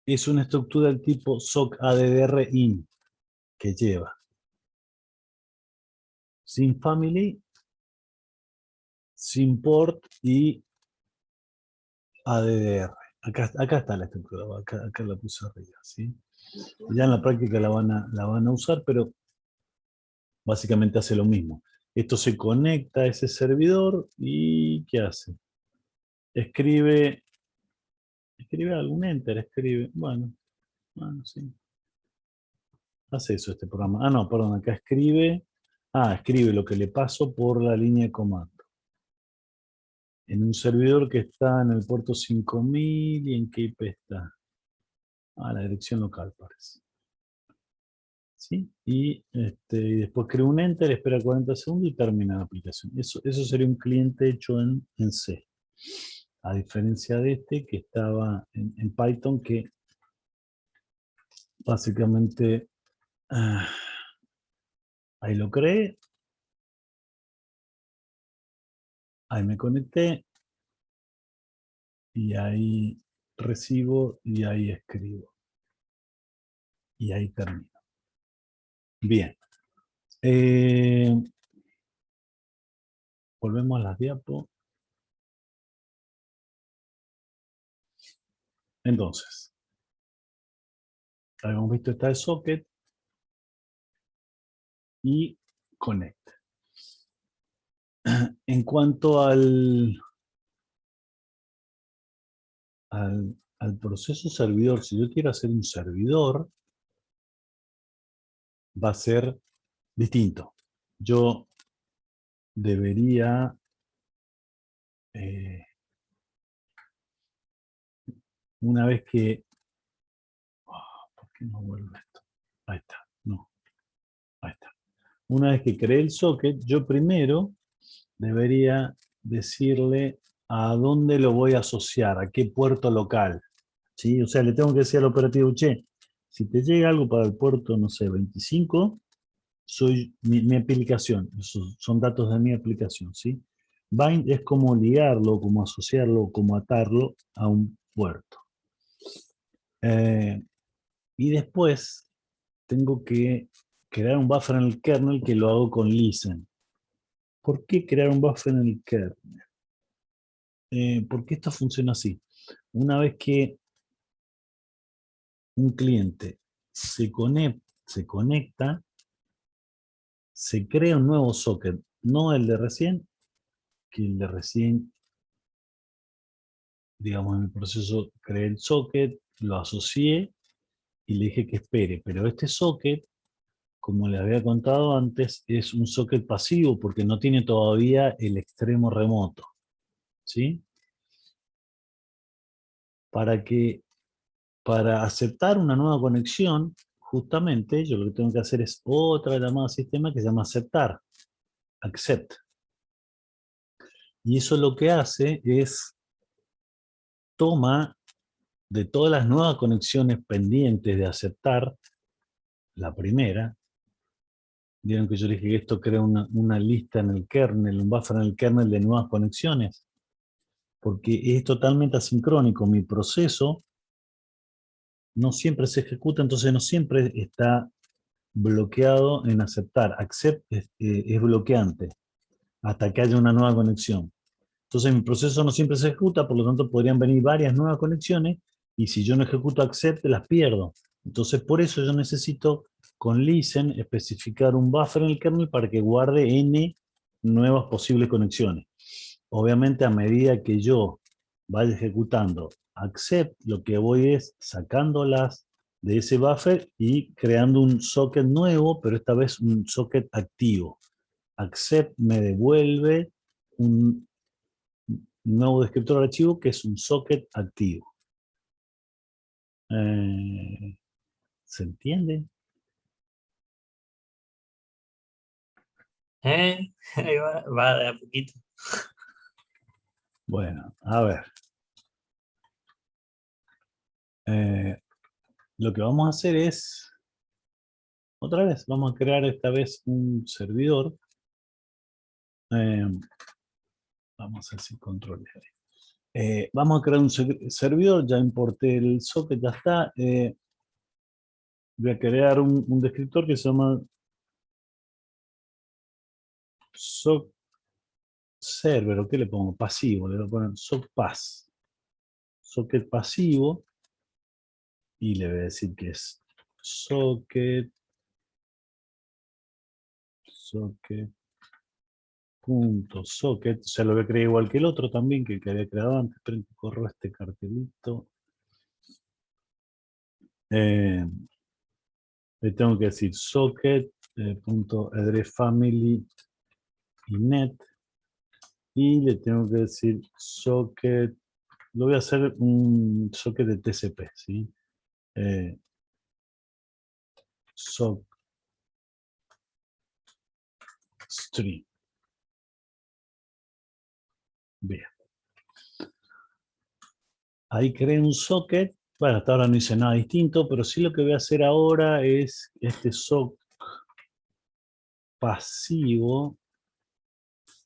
Es una estructura del tipo SOC_ADDR_IN que lleva sin family sin port y ADDR. Acá está la estructura, acá la puse arriba, ¿sí? Ya en la práctica la van a usar, pero básicamente hace lo mismo. Esto se conecta a ese servidor y ¿qué hace? Escribe algún enter, bueno, sí. Hace eso este programa. No, perdón, acá escribe lo que le paso por la línea de comando. En un servidor que está en el puerto 5000, ¿y en qué IP está? La dirección local parece. ¿Sí? Y después crea un enter, espera 40 segundos y termina la aplicación. Eso sería un cliente hecho en C. A diferencia de este que estaba en Python, que básicamente ahí lo creé, ahí me conecté y ahí recibo y ahí escribo. Y ahí termino. Bien. Volvemos a las diapos. Entonces, habíamos visto está el socket y connect. En cuanto al proceso servidor, si yo quiero hacer un servidor, va a ser distinto. Yo debería una vez que ¿por qué no vuelve esto? Ahí está, no, ahí está. Una vez que creé el socket, yo primero debería decirle a dónde lo voy a asociar, a qué puerto local. ¿Sí? O sea, le tengo que decir al operativo, che, si te llega algo para el puerto, no sé, 25, soy mi aplicación, esos son datos de mi aplicación, ¿sí? Bind es como ligarlo, como asociarlo, como atarlo a un puerto. Y después tengo que crear un buffer en el kernel que lo hago con listen. ¿Por qué crear un buffer en el kernel? Porque esto funciona así. Una vez que un cliente se conecta, se crea un nuevo socket, no el de recién, que el de recién, digamos, en el proceso creé el socket, lo asocié y le dije que espere. Pero este socket, como les había contado antes, es un socket pasivo porque no tiene todavía el extremo remoto. ¿Sí? Para aceptar una nueva conexión, justamente yo lo que tengo que hacer es otra llamada al sistema que se llama aceptar. Accept. Y eso lo que hace es toma de todas las nuevas conexiones pendientes de aceptar, la primera, vieron que yo dije que esto crea una lista en el kernel, un buffer en el kernel de nuevas conexiones, porque es totalmente asincrónico. Mi proceso no siempre se ejecuta, entonces no siempre está bloqueado en aceptar. Accept es bloqueante hasta que haya una nueva conexión. Entonces mi proceso no siempre se ejecuta, por lo tanto podrían venir varias nuevas conexiones y si yo no ejecuto accept las pierdo. Entonces por eso yo necesito con listen especificar un buffer en el kernel para que guarde n nuevas posibles conexiones. Obviamente a medida que yo vaya ejecutando accept, lo que voy es sacándolas de ese buffer y creando un socket nuevo, pero esta vez un socket activo. Accept me devuelve un nuevo descriptor de archivo que es un socket activo. ¿Se entiende? Ahí va de a poquito. Bueno, a ver. Lo que vamos a hacer es, otra vez, vamos a crear esta vez un servidor. Vamos a hacer control. Vamos a crear un servidor, ya importé el socket, ya está. Voy a crear un descriptor que se llama server, ¿o qué le pongo? Pasivo, le voy a poner sockpass. Socket pasivo. Y le voy a decir que es socket punto socket, o sea, lo voy a crear igual que el otro también, que había creado antes. Esperen que corro este cartelito. Le tengo que decir socket punto address family y net, y le tengo que decir socket, lo voy a hacer un socket de TCP, ¿sí? Sock string. Bien. Ahí creé un socket. Bueno, hasta ahora no hice nada distinto, pero sí lo que voy a hacer ahora es este sock pasivo.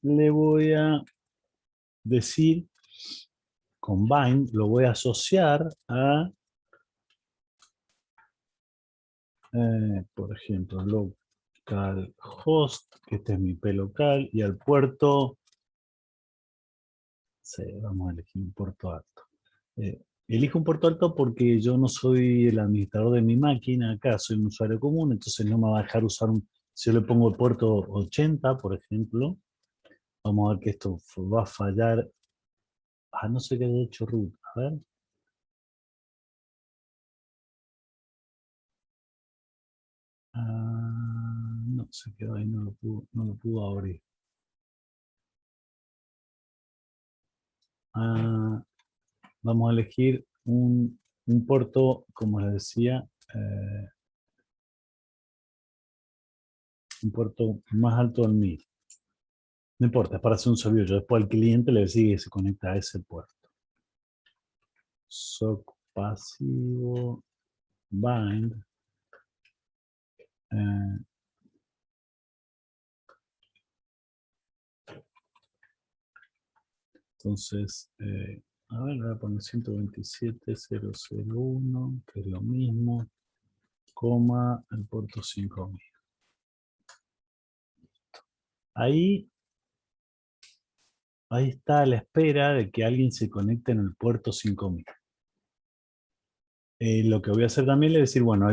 Le voy a decir combine, lo voy a asociar a, por ejemplo, localhost, que este es mi IP local, y al puerto, sí, vamos a elegir un puerto alto. Elijo un puerto alto porque yo no soy el administrador de mi máquina acá, soy un usuario común, entonces no me va a dejar usar si yo le pongo el puerto 80, por ejemplo, vamos a ver que esto va a fallar. Ah, no sé qué he hecho root, a ver. No, se quedó ahí, no lo pudo abrir. Vamos a elegir un puerto, como les decía, un puerto más alto del 1000. No importa, es para hacer un servidor. Yo después al cliente le decía que se conecta a ese puerto. Sock pasivo, bind. Entonces, a ver, voy a poner 127.0.0.1, que es lo mismo, coma, el puerto 5000. Ahí está a la espera de que alguien se conecte en el puerto 5000. Lo que voy a hacer también es decir, bueno,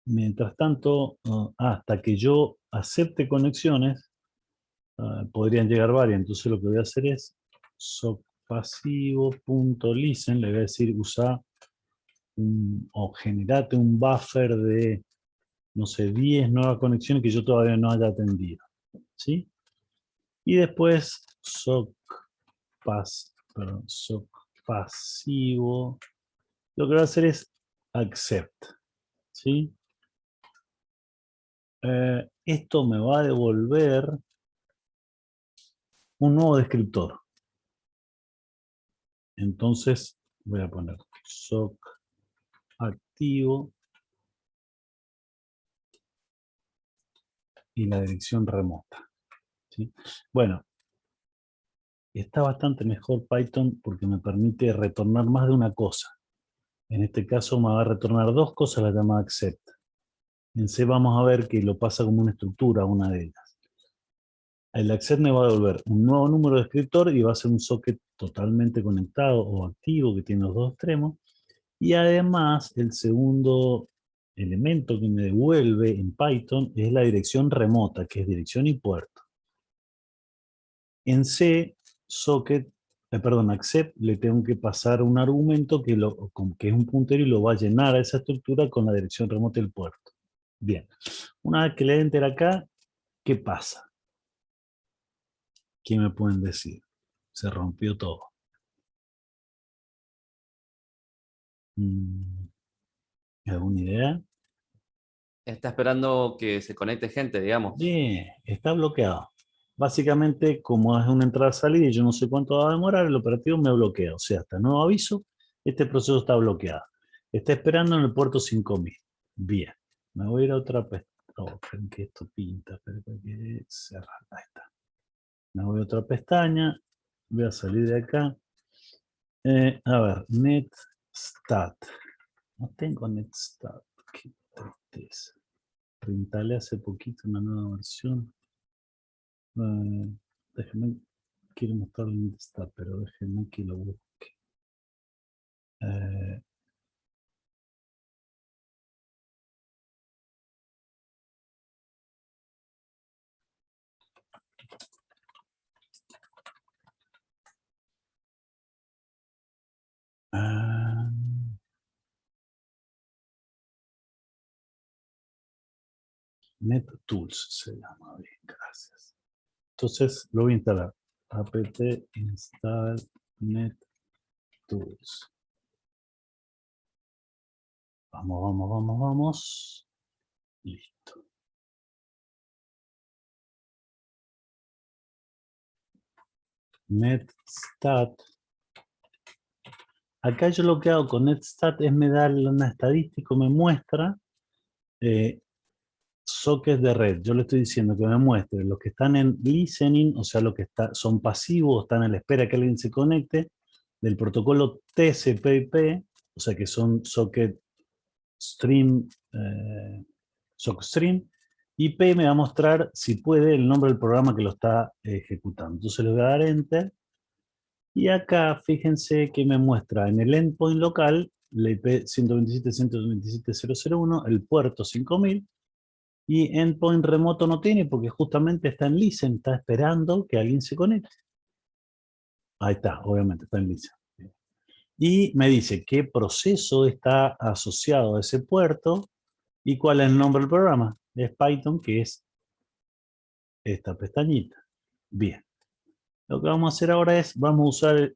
mientras tanto, hasta que yo acepte conexiones, podrían llegar varias. Entonces lo que voy a hacer es sockpasivo.listen, le voy a decir usa o generate un buffer de, no sé, 10 nuevas conexiones que yo todavía no haya atendido. ¿Sí? Y después sockpasivo. Lo que voy a hacer es accept. ¿Sí? Esto me va a devolver un nuevo descriptor. Entonces voy a poner sock activo y la dirección remota. ¿Sí? Bueno, está bastante mejor Python porque me permite retornar más de una cosa. En este caso me va a retornar dos cosas, la llama accept. En C vamos a ver que lo pasa como una estructura, una de ellas. El accept me va a devolver un nuevo número de descriptor y va a ser un socket totalmente conectado o activo que tiene los dos extremos. Y además, el segundo elemento que me devuelve en Python es la dirección remota, que es dirección y puerto. En C, accept, le tengo que pasar un argumento que es un puntero y lo va a llenar a esa estructura con la dirección remota del puerto. Bien. Una vez que le enter acá, ¿qué pasa? ¿Qué me pueden decir? Se rompió todo. ¿Alguna idea? Está esperando que se conecte gente, digamos. Bien, está bloqueado. Básicamente, como es una entrada-salida y yo no sé cuánto va a demorar, el operativo me bloquea. O sea, hasta nuevo aviso, este proceso está bloqueado. Está esperando en el puerto 5000. Bien. Me voy a ir a otra pestaña. Oh, esperen que esto pinta. Esperen que cerrar. Ahí está. Me voy a otra pestaña. Voy a salir de acá. A ver, netstat. No tengo netstat. Qué tristeza. Reinstalé hace poquito una nueva versión. Déjenme, quiero mostrar el NetStat, pero déjenme que lo busque. NetTools se llama. Bien, gracias. Entonces lo voy a instalar. apt install NetTools. Vamos, vamos, vamos, vamos. Listo. NetStat. Acá yo lo que hago con NetStat es me da una estadística, me muestra sockets de red. Yo le estoy diciendo que me muestre los que están en listening, o sea, los que son pasivos, están a la espera que alguien se conecte, del protocolo TCP/IP, o sea, que son socket stream, socket stream, IP me va a mostrar, si puede, el nombre del programa que lo está ejecutando. Entonces le voy a dar Enter. Y acá, fíjense que me muestra en el endpoint local, la IP 127.127.001, el puerto 5000, y endpoint remoto no tiene porque justamente está en listen, está esperando que alguien se conecte. Ahí está, obviamente, está en listen. Y me dice qué proceso está asociado a ese puerto y cuál es el nombre del programa. Es Python, que es esta pestañita. Bien. Lo que vamos a hacer ahora es, vamos a usar,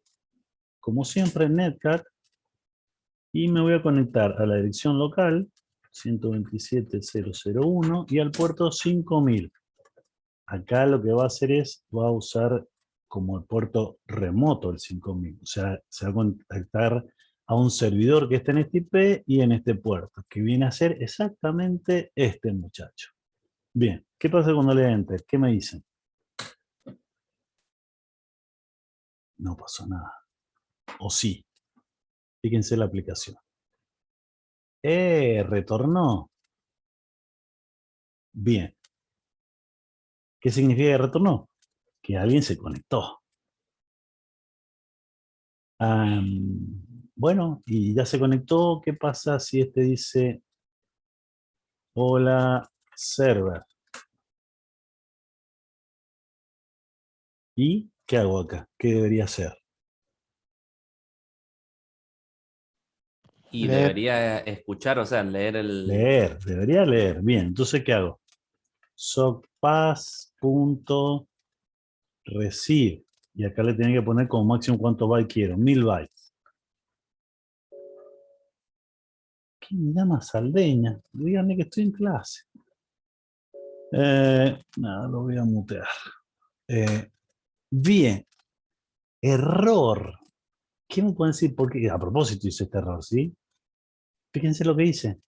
como siempre, Netcat. Y me voy a conectar a la dirección local, 127.001, y al puerto 5000. Acá lo que va a hacer es, va a usar como el puerto remoto el 5000. O sea, se va a conectar a un servidor que está en este IP y en este puerto, que viene a ser exactamente este muchacho. Bien, ¿qué pasa cuando le Enter? ¿Qué me dicen? No pasó nada. O sí. Fíjense la aplicación. Retornó. Bien. ¿Qué significa que retornó? Que alguien se conectó. Bueno, y ya se conectó. ¿Qué pasa si este dice hola server? ¿Y qué hago acá? ¿Qué debería hacer? Y Leer. debería escuchar, o sea, leer el... Leer, debería leer. Bien, entonces ¿qué hago? Socpass.receive. Y acá le tenía que poner como máximo cuántos bytes quiero. 1000 bytes. ¿Qué me llama Saldeña? Díganme que estoy en clase. Nada, lo voy a mutear. Bien. Error. ¿Qué me pueden decir? Porque a propósito hice este error, ¿sí? Fíjense lo que hice.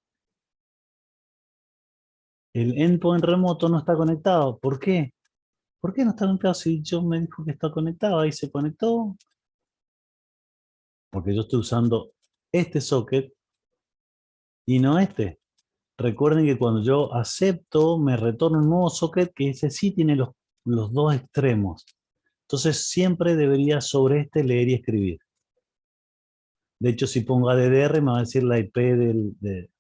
El endpoint remoto no está conectado. ¿Por qué? ¿Por qué no está conectado si yo me dijo que está conectado? Ahí se conectó. Porque yo estoy usando este socket y no este. Recuerden que cuando yo acepto, me retorna un nuevo socket que ese sí tiene los dos extremos. Entonces siempre debería sobre este leer y escribir. De hecho, si pongo ADDR, me va a decir la IP de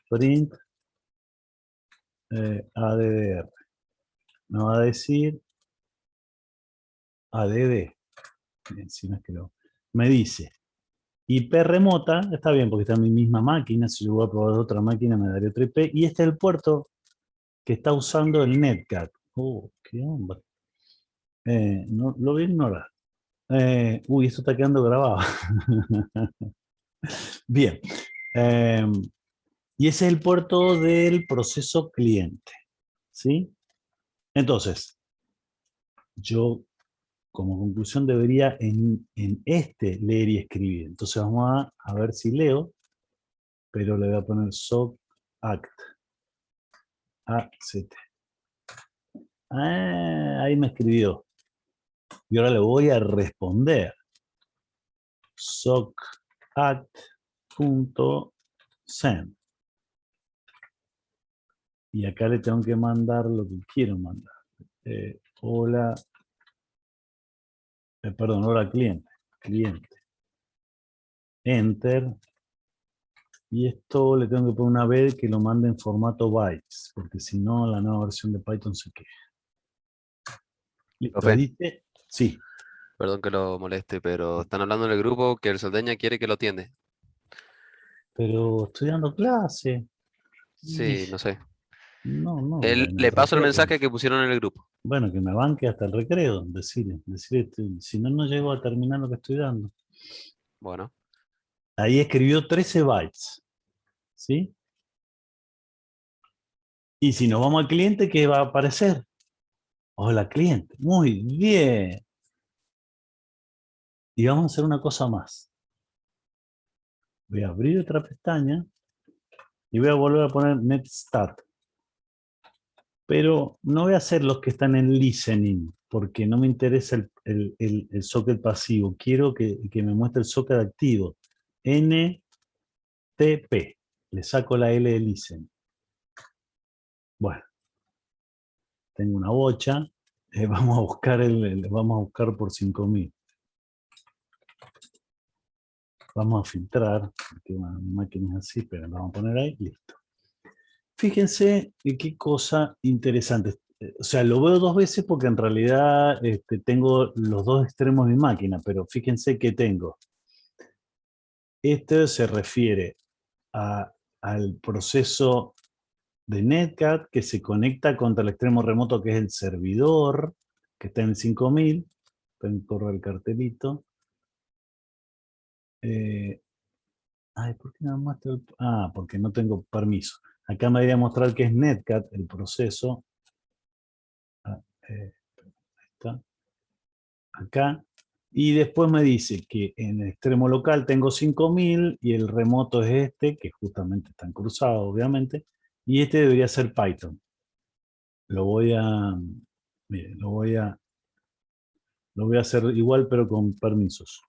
print ADDR. Me va a decir ADD. Si no es que me dice IP remota, está bien porque está en mi misma máquina. Si yo voy a probar otra máquina, me daría otra IP. Y este es el puerto que está usando el Netcat. Oh, qué hombre. No, lo voy a ignorar. Uy, esto está quedando grabado. Bien. Y ese es el puerto del proceso cliente. ¿Sí? Entonces, yo como conclusión debería en este leer y escribir. Entonces vamos a ver si leo, pero le voy a poner soc act. ACT. Ahí me escribió. Y ahora le voy a responder. socact.send. Y acá le tengo que mandar lo que quiero mandar. Hola Perdón, ahora cliente. Cliente. Enter. Y esto le tengo que poner una B que lo mande en formato bytes, porque si no, la nueva versión de Python se queja. Listo, Profe. ¿viste? Sí. Perdón que lo moleste, pero están hablando en el grupo que el Salteña quiere que lo atiende. Pero estoy dando clase. Sí, no sé. No, Él, en el le paso el recreo. mensaje que pusieron en el grupo. Bueno, que me banque hasta el recreo, decirle, si no, no llego a terminar lo que estoy dando. Bueno, Ahí escribió 13 bytes, ¿sí? Y si nos vamos al cliente, ¿qué va a aparecer? Hola, cliente. Muy bien. Y vamos a hacer una cosa más. Voy a abrir otra pestaña y voy a volver a poner netstat. Pero no voy a hacer los que están en listening, porque no me interesa el socket pasivo. Quiero que me muestre el socket activo. NTP. Le saco la L de listening. Bueno, tengo una bocha. Vamos a buscar por 5000. Vamos a filtrar, porque bueno, mi máquina es así, pero lo vamos a poner ahí, listo. Fíjense qué cosa interesante. O sea, lo veo dos veces porque en realidad tengo los dos extremos de mi máquina, pero fíjense que tengo. Este se refiere al proceso de Netcat que se conecta contra el extremo remoto que es el servidor, que está en el 5000. Corro el cartelito. ¿Por qué no muestra porque no tengo permiso. Acá me debería mostrar que es Netcat el proceso. Ahí está. Acá. Y después me dice que en el extremo local tengo 5000 y el remoto es este, que justamente están cruzados, obviamente. Y este debería ser Python. Miren, lo voy a hacer igual, pero con permisos.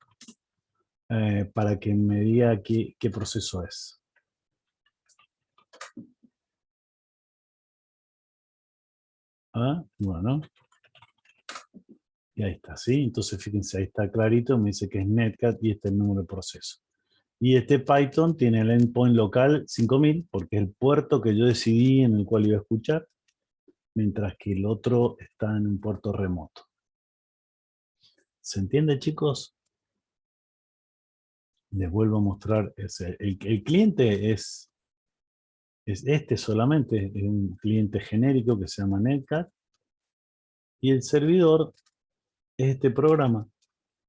Para que me diga qué proceso es. Bueno. Y ahí está, ¿sí? Entonces fíjense, ahí está clarito, me dice que es Netcat y este es el número de proceso. Y este Python tiene el endpoint local 5000, porque es el puerto que yo decidí en el cual iba a escuchar, mientras que el otro está en un puerto remoto. ¿Se entiende, chicos? Les vuelvo a mostrar. El cliente es este solamente, es un cliente genérico que se llama Netcat. Y el servidor es este programa,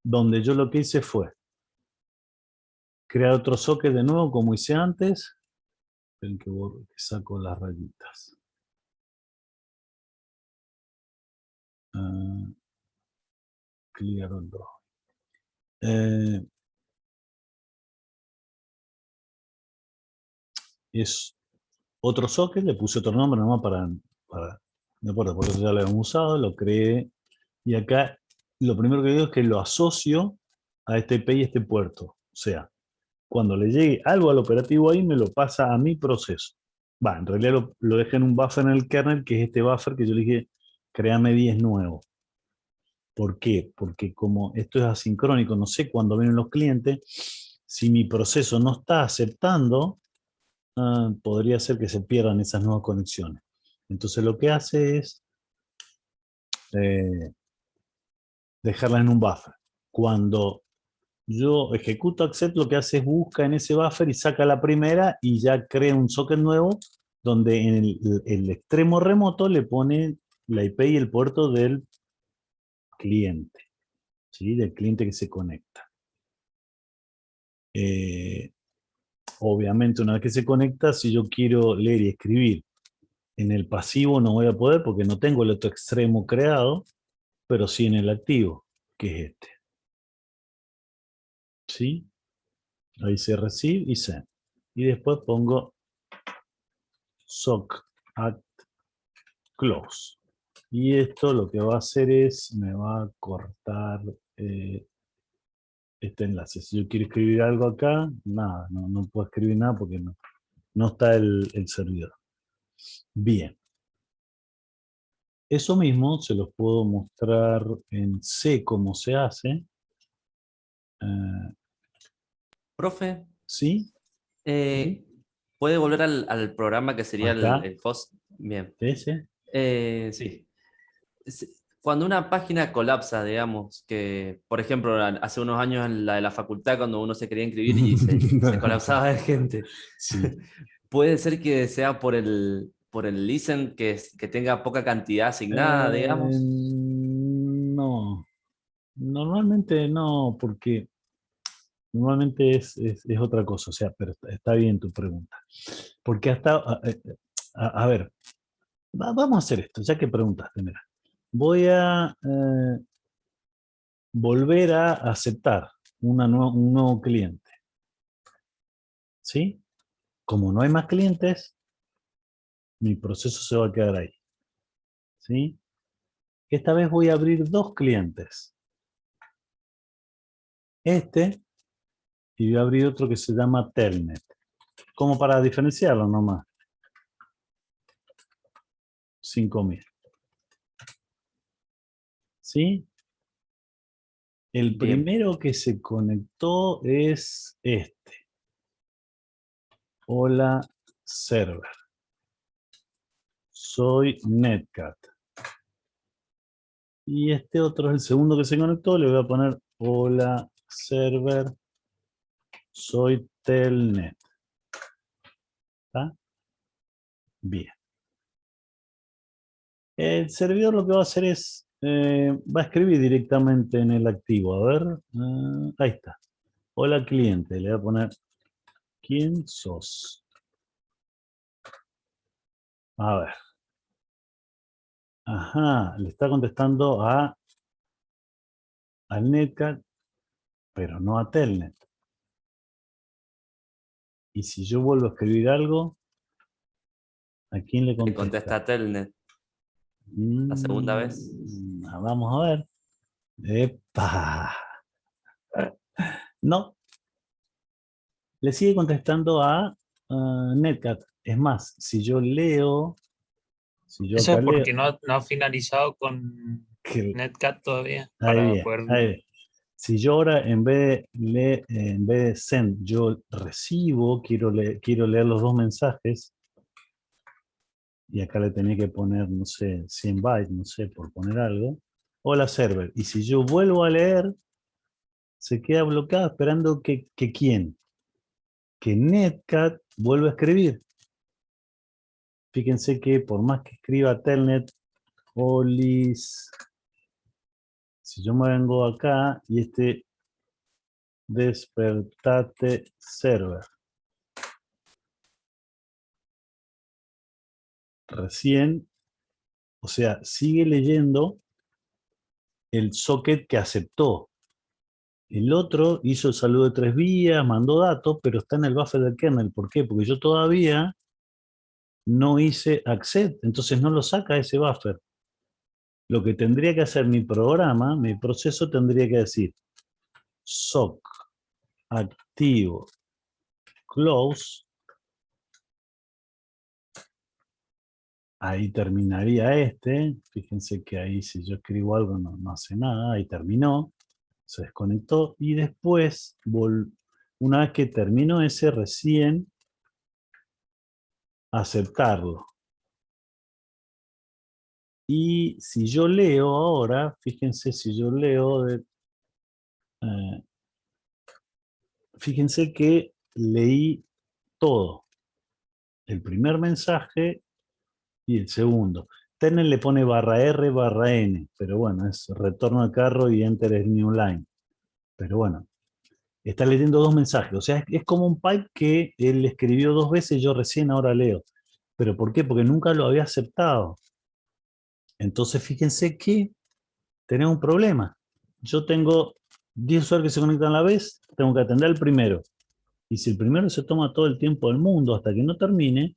donde yo lo que hice fue crear otro socket de nuevo, como hice antes. Esperen que saco las rayitas. Clear all draw. Es otro socket, le puse otro nombre nomás para no importa, por eso ya lo habíamos usado, lo creé. Y acá lo primero que digo es que lo asocio a este IP y este puerto. O sea, cuando le llegue algo al operativo ahí, me lo pasa a mi proceso. En realidad lo dejé en un buffer en el kernel, que es este buffer que yo le dije, créame 10 nuevo. ¿Por qué? Porque como esto es asincrónico, no sé cuándo vienen los clientes, si mi proceso no está aceptando, podría ser que se pierdan esas nuevas conexiones. Entonces lo que hace es dejarla en un buffer. Cuando yo ejecuto accept, lo que hace es busca en ese buffer y saca la primera y ya crea un socket nuevo donde en el extremo remoto le pone la IP y el puerto del cliente, ¿sí? Del cliente que se conecta. Obviamente una vez que se conecta, si yo quiero leer y escribir en el pasivo no voy a poder porque no tengo el otro extremo creado, pero sí en el activo, que es este. ¿Sí? Ahí se receive y send. Y después pongo sock at close. Y esto lo que va a hacer es, me va a cortar este enlace. Si yo quiero escribir algo acá, nada, no puedo escribir nada porque no está el servidor. Bien. Eso mismo se los puedo mostrar en C cómo se hace. Profe, ¿Sí? ¿puede volver al programa que sería Acá, el host? Bien. ese. Sí. Cuando una página colapsa, digamos, que por ejemplo hace unos años en la de la facultad, cuando uno se quería inscribir y se colapsaba de gente, Sí. puede ser que sea por el listen que tenga poca cantidad asignada, digamos. No, normalmente no, porque normalmente es otra cosa, o sea, pero está bien tu pregunta. Porque hasta, a ver, vamos a hacer esto, ya que preguntaste, mira. Voy a volver a aceptar un nuevo cliente, ¿sí? Como no hay más clientes, mi proceso se va a quedar ahí, ¿sí? Esta vez voy a abrir dos clientes. Este, y voy a abrir otro que se llama Telnet. Como para diferenciarlo nomás. 5.000. ¿Sí? El Bien. primero que se conectó es este. Hola, server. Soy Netcat. Y este otro es el segundo que se conectó. Le voy a poner hola, server. Soy Telnet. ¿Está? Bien. El servidor lo que va a hacer es, va a escribir directamente en el activo. A ver, ahí está. Hola cliente, le voy a poner, ¿quién sos? A ver. Ajá, le está contestando al Netcat, pero no a Telnet. Y si yo vuelvo a escribir algo, ¿a quién le Le contesta? contesta Telnet la segunda vez. Vamos a ver. ¡Epa! No, le sigue contestando a Netcat. Es más, si yo leo, si yo Eso acá es leo, porque no ha finalizado con que, Netcat todavía ahí para bien, poder. ahí bien. Si yo ahora en vez de send, yo recibo, quiero leer los dos mensajes, y acá le tenía que poner, no sé, 100 bytes, no sé, por poner algo. Hola server. Y si yo vuelvo a leer, se queda bloqueado esperando que ¿quién? Que Netcat vuelva a escribir. Fíjense que por más que escriba Telnet, Olis, si yo me vengo acá y despertate server. Recién, o sea, sigue leyendo el socket que aceptó. El otro hizo el saludo de 3 vías, mandó datos, pero está en el buffer del kernel. ¿Por qué? Porque yo todavía no hice accept, entonces no lo saca ese buffer. Lo que tendría que hacer mi programa, mi proceso tendría que decir sock activo close. Ahí terminaría este. Fíjense que ahí si yo escribo algo no hace nada. Ahí terminó. Se desconectó. Y después, una vez que terminó ese, recién aceptarlo. Y si yo leo ahora, fíjense si yo leo, fíjense que leí todo. El primer mensaje y el segundo. Tenen le pone /R /N, pero bueno, es retorno al carro y enter es new line. Pero bueno, está leyendo dos mensajes. O sea, es como un pipe que él escribió dos veces y yo recién ahora leo. ¿Pero por qué? Porque nunca lo había aceptado. Entonces fíjense que tenemos un problema. Yo tengo 10 usuarios que se conectan a la vez, tengo que atender al primero. Y si el primero se toma todo el tiempo del mundo hasta que no termine,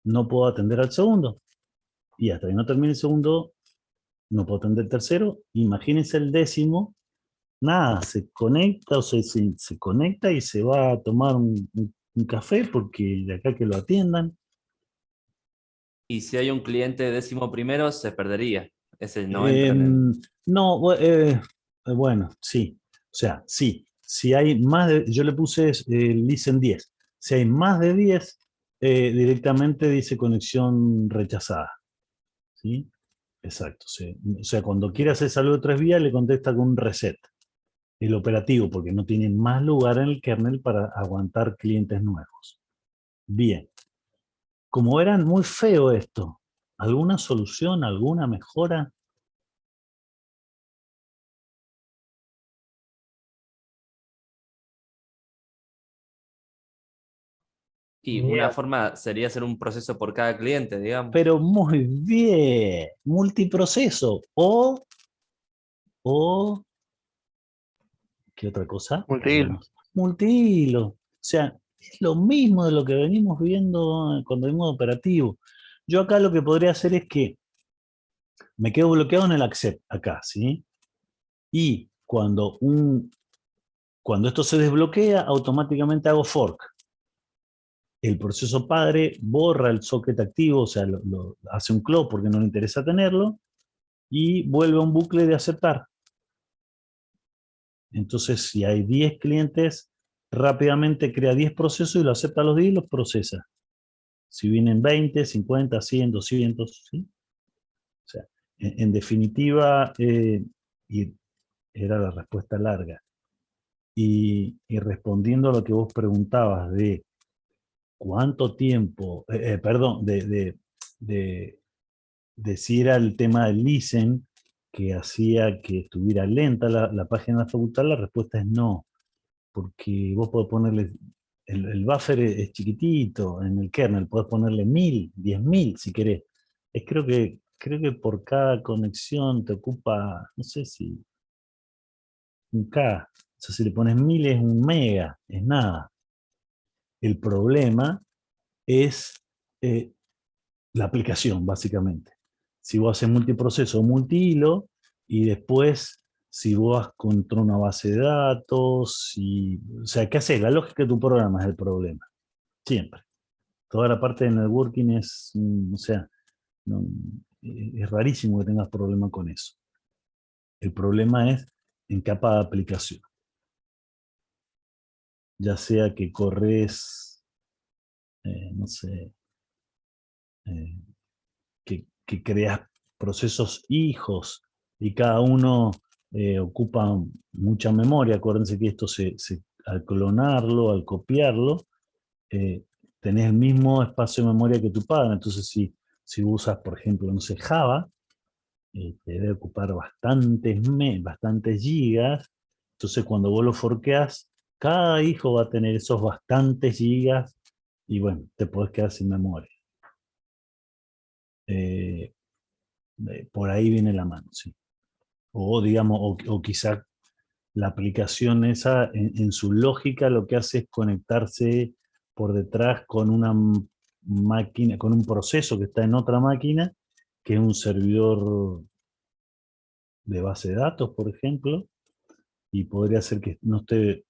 no puedo atender al segundo. Y hasta que no termine el segundo, no puedo atender el tercero. Imagínense el décimo, nada, se conecta o se conecta y se va a tomar un café porque de acá que lo atiendan. Y si hay un cliente 11º, se perdería. Ese no entra en el... No, bueno, sí. O sea, sí. Si hay más de, yo le puse listen 10. Si hay más de 10, directamente dice conexión rechazada. ¿Sí? Exacto. Sí. O sea, cuando quiere hacer saludo de 3 vías, le contesta con un reset. El operativo, porque no tiene más lugar en el kernel para aguantar clientes nuevos. Bien. Como eran muy feo esto, ¿alguna solución, alguna mejora? Y una Mira, forma sería hacer un proceso por cada cliente, digamos. Pero muy bien, multiproceso o ¿qué otra cosa? Multihilo. Multihilo. O sea, es lo mismo de lo que venimos viendo cuando vimos operativo. Yo acá lo que podría hacer es que me quedo bloqueado en el accept acá, ¿sí? Y cuando esto se desbloquea, automáticamente hago fork. El proceso padre borra el socket activo, o sea, hace un close porque no le interesa tenerlo, y vuelve a un bucle de aceptar. Entonces, si hay 10 clientes, rápidamente crea 10 procesos y lo acepta a los 10 y los procesa. Si vienen 20, 50, 100, 200, ¿sí? O sea, en definitiva, y era la respuesta larga. Y respondiendo a lo que vos preguntabas de cuánto tiempo, perdón, de si era el tema del listen que hacía que estuviera lenta la página de la facultad, la respuesta es no. Porque vos podés ponerle, el buffer es chiquitito, en el kernel podés ponerle 1000, 10.000 si querés. Creo que por cada conexión te ocupa, no sé si un K. O sea, si le pones 1000 es un mega, es nada. El problema es eh, la aplicación, básicamente. Si vos haces multiproceso o multihilo, y después, si vos vas contra una base de datos, o sea, ¿qué haces? La lógica de tu programa es el problema. Siempre. Toda la parte de networking es, o sea, no, es rarísimo que tengas problema con eso. El problema es en capa de aplicación. Ya sea que corres, no sé, eh, que creas procesos hijos y cada uno ocupa mucha memoria. Acuérdense que esto al clonarlo, al copiarlo, eh, tenés el mismo espacio de memoria que tu padre. Entonces, si usas, por ejemplo, no sé, Java, te debe ocupar bastantes gigas. Entonces, cuando vos lo forqueás, cada hijo va a tener esos bastantes gigas y bueno, te podés quedar sin memoria. Eh, por ahí viene la mano, sí. O digamos, o quizá la aplicación esa, en su lógica, lo que hace es conectarse por detrás con una máquina, con un proceso que está en otra máquina, que es un servidor de base de datos, por ejemplo, y podría ser que no esté,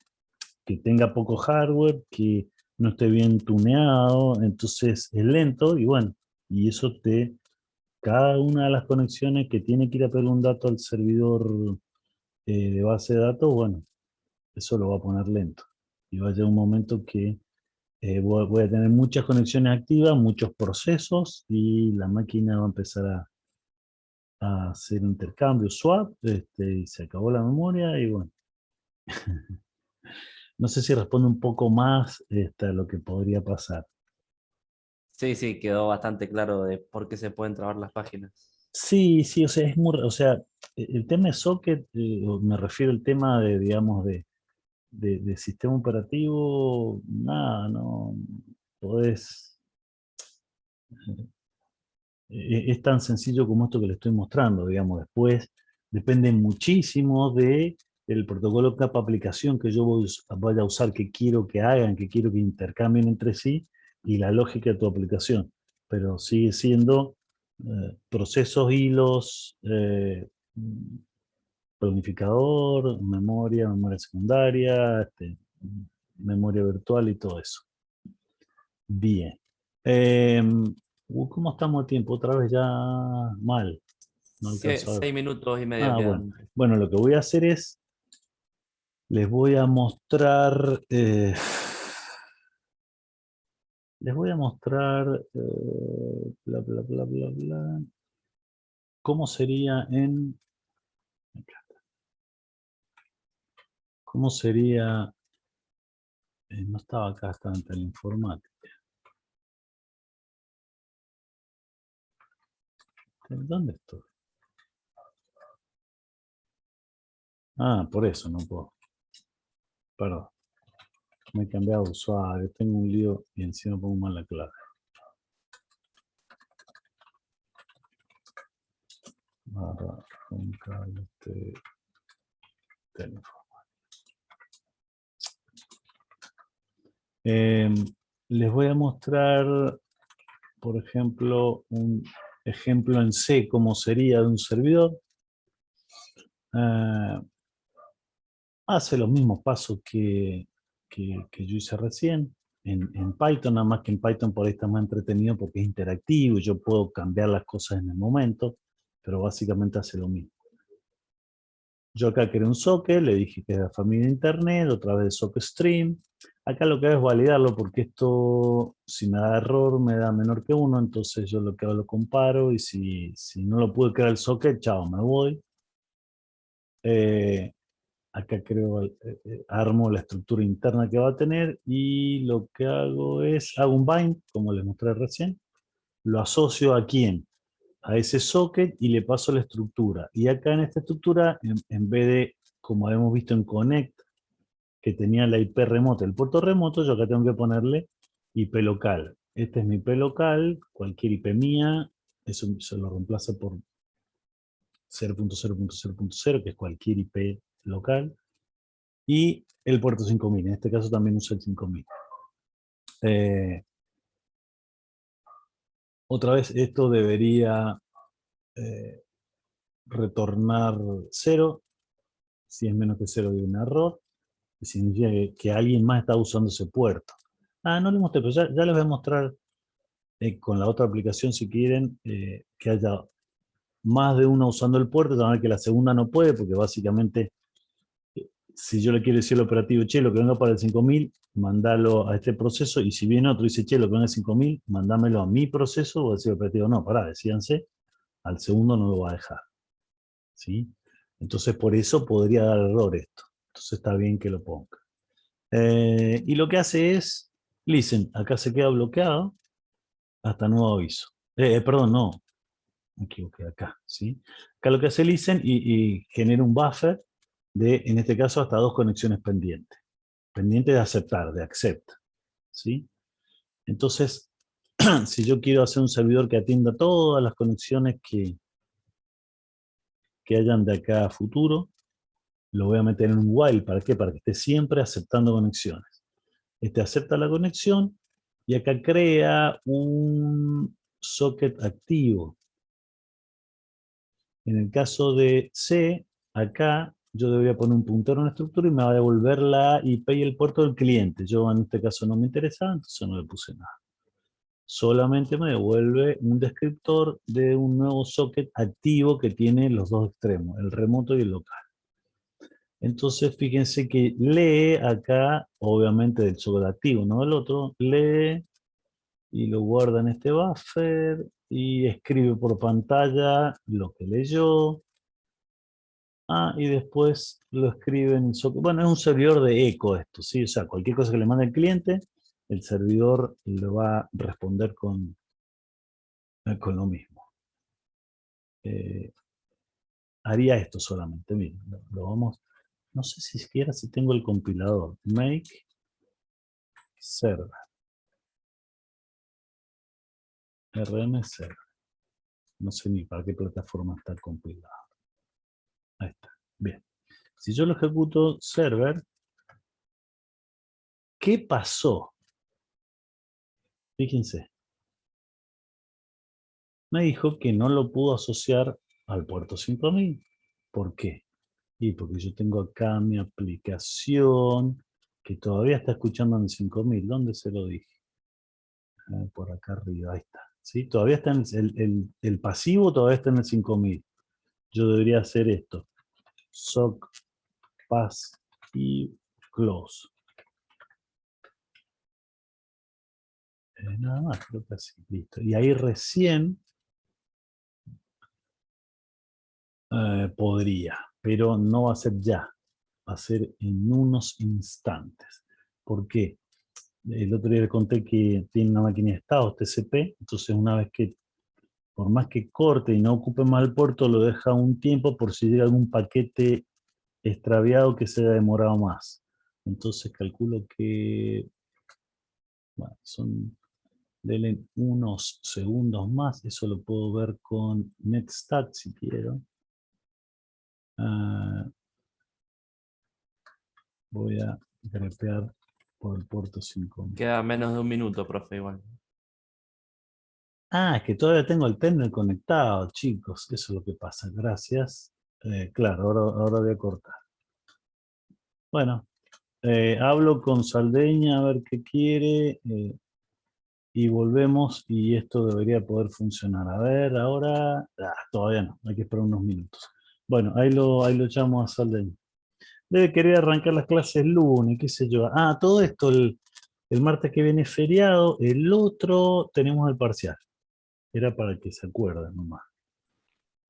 que tenga poco hardware, que no esté bien tuneado, entonces es lento, y bueno, y eso cada una de las conexiones que tiene que ir a pedir un dato al servidor de base de datos, bueno, eso lo va a poner lento. Y va a llegar un momento que voy a tener muchas conexiones activas, muchos procesos, y la máquina va a empezar a hacer intercambio, swap, y se acabó la memoria, y bueno. No sé si responde un poco más a lo que podría pasar. Sí, sí, quedó bastante claro de por qué se pueden trabar las páginas. Sí, sí, o sea, o sea, el tema de socket, me refiero al tema de, digamos, de sistema operativo, nada, no podés, es tan sencillo como esto que le estoy mostrando, digamos, después depende muchísimo del protocolo capa aplicación que yo vaya a usar, que quiero que hagan, que quiero que intercambien entre sí, y la lógica de tu aplicación, pero sigue siendo procesos, hilos, planificador, memoria secundaria, memoria virtual y todo eso. Bien. ¿Cómo estamos a tiempo? Otra vez ya mal. No alcanzo a ver. 6 minutos y medio Ah, quedan. Bueno, lo que voy a hacer es, les voy a mostrar, bla, bla, bla, bla, bla, cómo sería cómo sería, no estaba acá, estaba en Teleinformática. ¿Dónde estoy? Ah, por eso no puedo. Perdón. Me he cambiado de usuario, tengo un lío y encima pongo mal la clave. Barra con cable les voy a mostrar, por ejemplo, un ejemplo en C, cómo sería de un servidor. Hace los mismos pasos que yo hice recién en Python, nada más que en Python por ahí está más entretenido porque es interactivo y yo puedo cambiar las cosas en el momento, pero básicamente hace lo mismo. Yo acá creé un socket, le dije que es de familia de internet, otra vez de socketstream. Acá lo que hago es validarlo porque esto, si me da error, me da menor que 1, entonces yo lo que hago lo comparo y si no lo pude crear el socket, chao, me voy. Acá creo, armo la estructura interna que va a tener y lo que hago es, hago un bind, como les mostré recién, lo asocio a quién, a ese socket y le paso la estructura. Y acá en esta estructura, en vez de, como habíamos visto en Connect, que tenía la IP remota, el puerto remoto, yo acá tengo que ponerle IP local. Este es mi IP local, cualquier IP mía, eso se lo reemplaza por 0.0.0.0, que es cualquier IP local. Y el puerto 5000, en este caso también usa el 5000. Otra vez esto debería retornar 0. Si es menos que 0 de un error, que significa que alguien más está usando ese puerto. No les mostré, pero ya les voy a mostrar con la otra aplicación si quieren que haya más de uno usando el puerto, también que la segunda no puede, porque básicamente si yo le quiero decir al operativo, che, lo que venga para el 5000, mandalo a este proceso, y si viene otro y dice, che, lo que venga al 5000, mandámelo a mi proceso, o decir al operativo, no, pará, decídanse, al segundo no lo va a dejar. ¿Sí? Entonces, por eso podría dar error esto. Entonces está bien que lo ponga. Y lo que hace es, listen, acá se queda bloqueado hasta nuevo aviso. Perdón, no, me equivoqué acá. ¿Sí? Acá lo que hace listen y genera un buffer de, en este caso, hasta 2 conexiones pendientes. Pendiente de aceptar, de accept. ¿Sí? Entonces, si yo quiero hacer un servidor que atienda todas las conexiones que hayan de acá a futuro, lo voy a meter en un while. ¿Para qué? Para que esté siempre aceptando conexiones. Este acepta la conexión y acá crea un socket activo. En el caso de C, acá yo debería poner un puntero en la estructura y me va a devolver la IP y el puerto del cliente. Yo en este caso no me interesaba, entonces no le puse nada. Solamente me devuelve un descriptor de un nuevo socket activo que tiene los dos extremos, el remoto y el local. Entonces fíjense que lee acá, obviamente del socket activo, no del otro, lee y lo guarda en este buffer y escribe por pantalla lo que leyó. Y después lo escribe en el socket. Bueno, es un servidor de eco esto, ¿sí? O sea, cualquier cosa que le mande el cliente, el servidor lo va a responder con lo mismo. Haría esto solamente, miren, lo vamos, no sé si siquiera si tengo el compilador, make server, rm server, no sé ni para qué plataforma está compilado, ahí está, bien, si yo lo ejecuto server, ¿qué pasó? Fíjense, me dijo que no lo pudo asociar al puerto 5000, ¿por qué? Y porque yo tengo acá mi aplicación que todavía está escuchando en 5000. ¿Dónde se lo dije? Por acá arriba, ahí está. ¿sí? Todavía está en el pasivo todavía está en el 5000. Yo debería hacer esto. Sock pass y close. Nada más, creo que así, listo. Y ahí recién podría, pero no va a ser ya. Va a ser en unos instantes. ¿Por qué? El otro día le conté que tiene una máquina de estados TCP, entonces una vez que, por más que corte y no ocupe más el puerto, lo deja un tiempo por si llega algún paquete extraviado que se haya demorado más. Entonces calculo que bueno, son denle unos segundos más, eso lo puedo ver con Netstat si quiero. Voy a grepear por el puerto 5000. Queda menos de un minuto, profe, igual. Ah, es que todavía tengo el terminal conectado, chicos. Eso es lo que pasa. Gracias. Claro, ahora voy a cortar. Bueno, hablo con Saldeña a ver qué quiere. Y volvemos y esto debería poder funcionar. A ver, ahora... todavía no, hay que esperar unos minutos. Bueno, ahí lo llamo a Saldeña. Debe querer arrancar las clases lunes, qué sé yo. Ah, todo esto, el martes que viene es feriado, el otro tenemos el parcial. Era para que se acuerden nomás.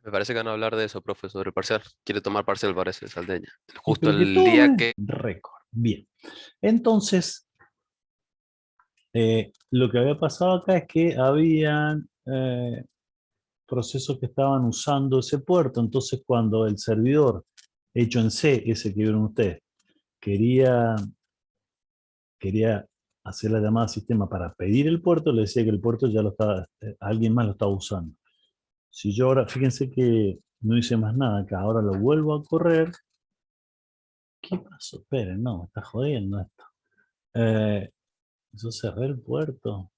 Me parece que van a hablar de eso, profe, sobre el parcial. Quiere tomar parcial, parece, Saldeña. Y Justo pero que el día tome que... récord. Bien. Entonces, lo que había pasado acá es que habían procesos que estaban usando ese puerto. Entonces, cuando el servidor hecho en C, ese que vieron ustedes, quería hacer la llamada al sistema para pedir el puerto, le decía que el puerto ya lo estaba, alguien más lo estaba usando. Si yo ahora, fíjense que no hice más nada acá, ahora lo vuelvo a correr. ¿Qué pasó? Esperen, no, me está jodiendo esto. Yo cerré el puerto.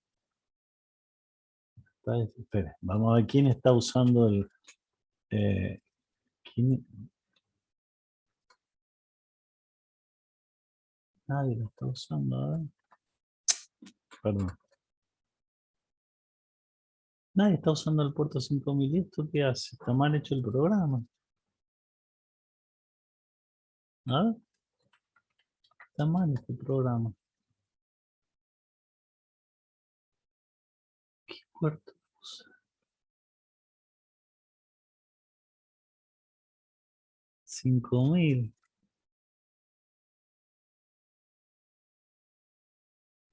Esperen, vamos a ver quién está usando el... ¿quién? Nadie lo está usando, a ver. Perdón. Nadie está usando el puerto 5000. ¿Esto qué hace? Está mal hecho el programa. A ver. Está mal este programa. ¿Qué puerto usa? 5000.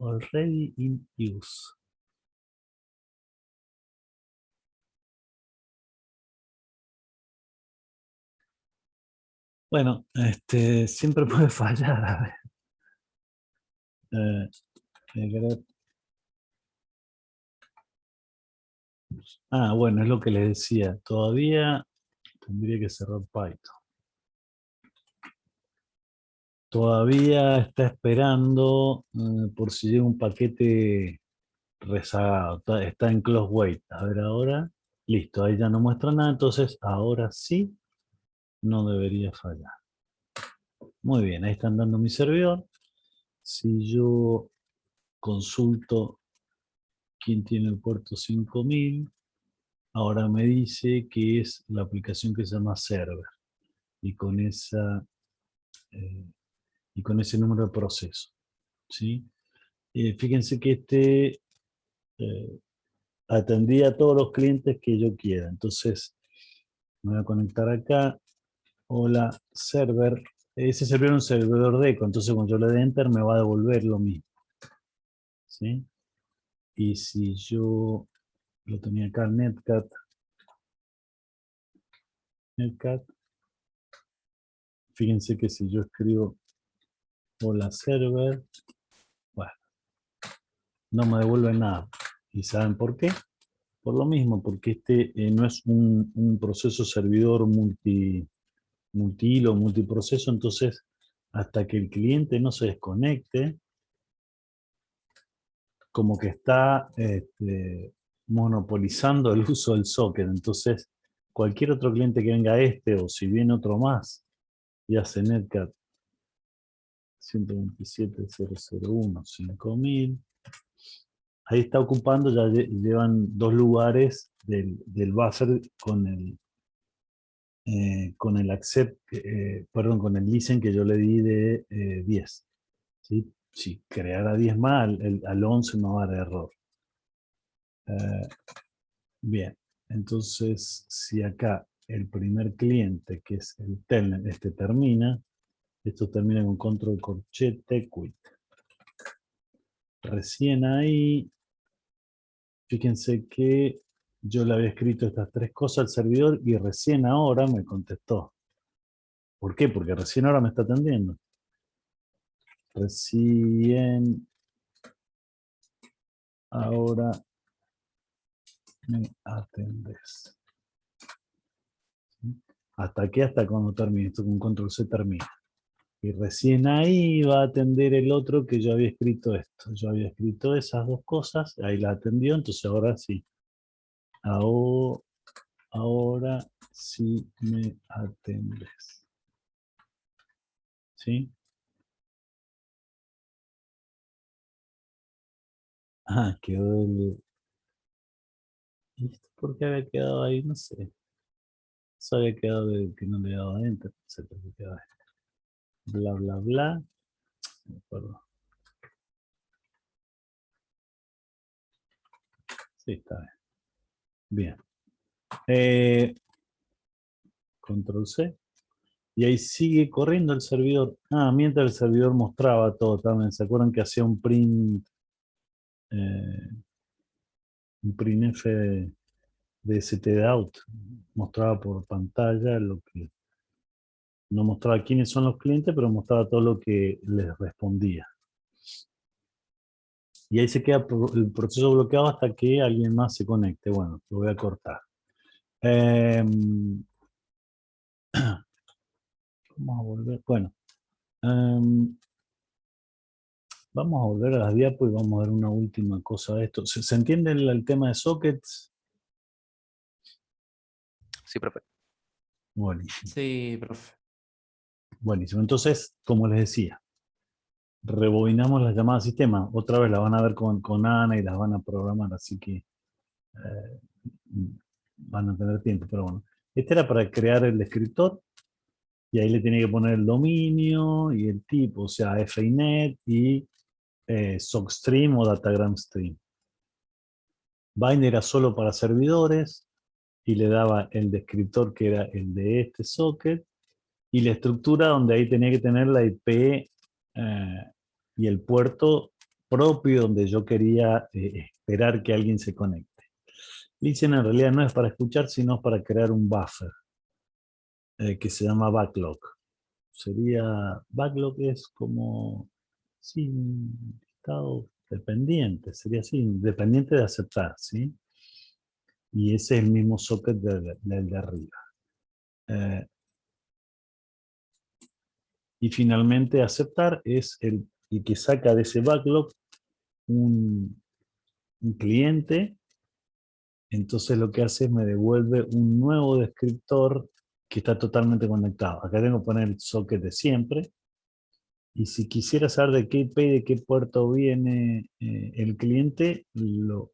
Already in use. Bueno, siempre puede fallar. A ver. Grep. Bueno, es lo que les decía. Todavía tendría que cerrar Python. Todavía está esperando por si llega un paquete rezagado. Está en close wait. A ver ahora. Listo, ahí ya no muestra nada. Entonces, ahora sí, no debería fallar. Muy bien, ahí están dando mi servidor. Si yo consulto quién tiene el puerto 5000, ahora me dice que es la aplicación que se llama Server. Y con esa... y con ese número de proceso, ¿sí? Fíjense que atendía a todos los clientes que yo quiera. Entonces, me voy a conectar acá. Hola, server. Ese servidor es un servidor de eco, entonces cuando yo le dé Enter me va a devolver lo mismo, ¿sí? Y si yo lo tenía acá, Netcat, fíjense que si yo escribo hola server, bueno, no me devuelve nada. ¿Y saben por qué? Por lo mismo, porque no es un proceso servidor multihilo, multiproceso, entonces hasta que el cliente no se desconecte, como que está monopolizando el uso del socket. Entonces, cualquier otro cliente que venga o si viene otro más, y hace Netcat 127.001.5000, ahí está ocupando, ya llevan 2 lugares del buffer con el accept, perdón, con el listen que yo le di de 10. ¿Sí? Si creara 10 más, al 11 no va a dar error. Bien, entonces si acá el primer cliente, que es el telnet, termina, esto termina con control corchete quit. Recién ahí, fíjense que yo le había escrito estas 3 cosas al servidor y recién ahora me contestó. ¿Por qué? Porque recién ahora me está atendiendo. Recién ahora me atendes. ¿Hasta qué? Hasta cuando termine. Esto con control C termina. Y recién ahí va a atender el otro que yo había escrito esto. Yo había escrito esas 2 cosas, ahí la atendió, entonces ahora sí. Ahora sí me atendes. ¿Sí? Ah, quedó el... ¿Y esto por qué había quedado ahí? No sé. Eso había quedado de que no le daba enter. No sé por qué quedó ahí. Bla, bla, bla. No me acuerdo. Sí, está bien. Bien. Control C. Y ahí sigue corriendo el servidor. Ah, mientras el servidor mostraba todo también. ¿Se acuerdan que hacía un print F de stdout? Mostraba por pantalla lo que... No mostraba quiénes son los clientes, pero mostraba todo lo que les respondía. Y ahí se queda el proceso bloqueado hasta que alguien más se conecte. Bueno, lo voy a cortar. Vamos a volver. Bueno. Vamos a volver a las diapos y vamos a ver una última cosa de esto. ¿Se entiende el tema de sockets? Sí, profe. Buenísimo. Sí, profe. Buenísimo. Entonces, como les decía, rebobinamos las llamadas sistema. Otra vez las van a ver con Ana y las van a programar, así que van a tener tiempo. Pero bueno, este era para crear el descriptor y ahí le tenía que poner el dominio y el tipo, o sea, FINET y SOCStream o Datagram Stream. Bind era solo para servidores y le daba el descriptor que era el de este socket y la estructura donde ahí tenía que tener la IP y el puerto propio donde yo quería esperar que alguien se conecte. Listen en realidad no es para escuchar, sino para crear un buffer que se llama backlog. Backlog es como, sí, un estado dependiente, sería así, dependiente de aceptar, ¿sí? Y ese es el mismo socket del de arriba. Y finalmente aceptar es el que saca de ese backlog un cliente. Entonces lo que hace es me devuelve un nuevo descriptor que está totalmente conectado. Acá tengo que poner el socket de siempre. Y si quisiera saber de qué IP y de qué puerto viene el cliente, lo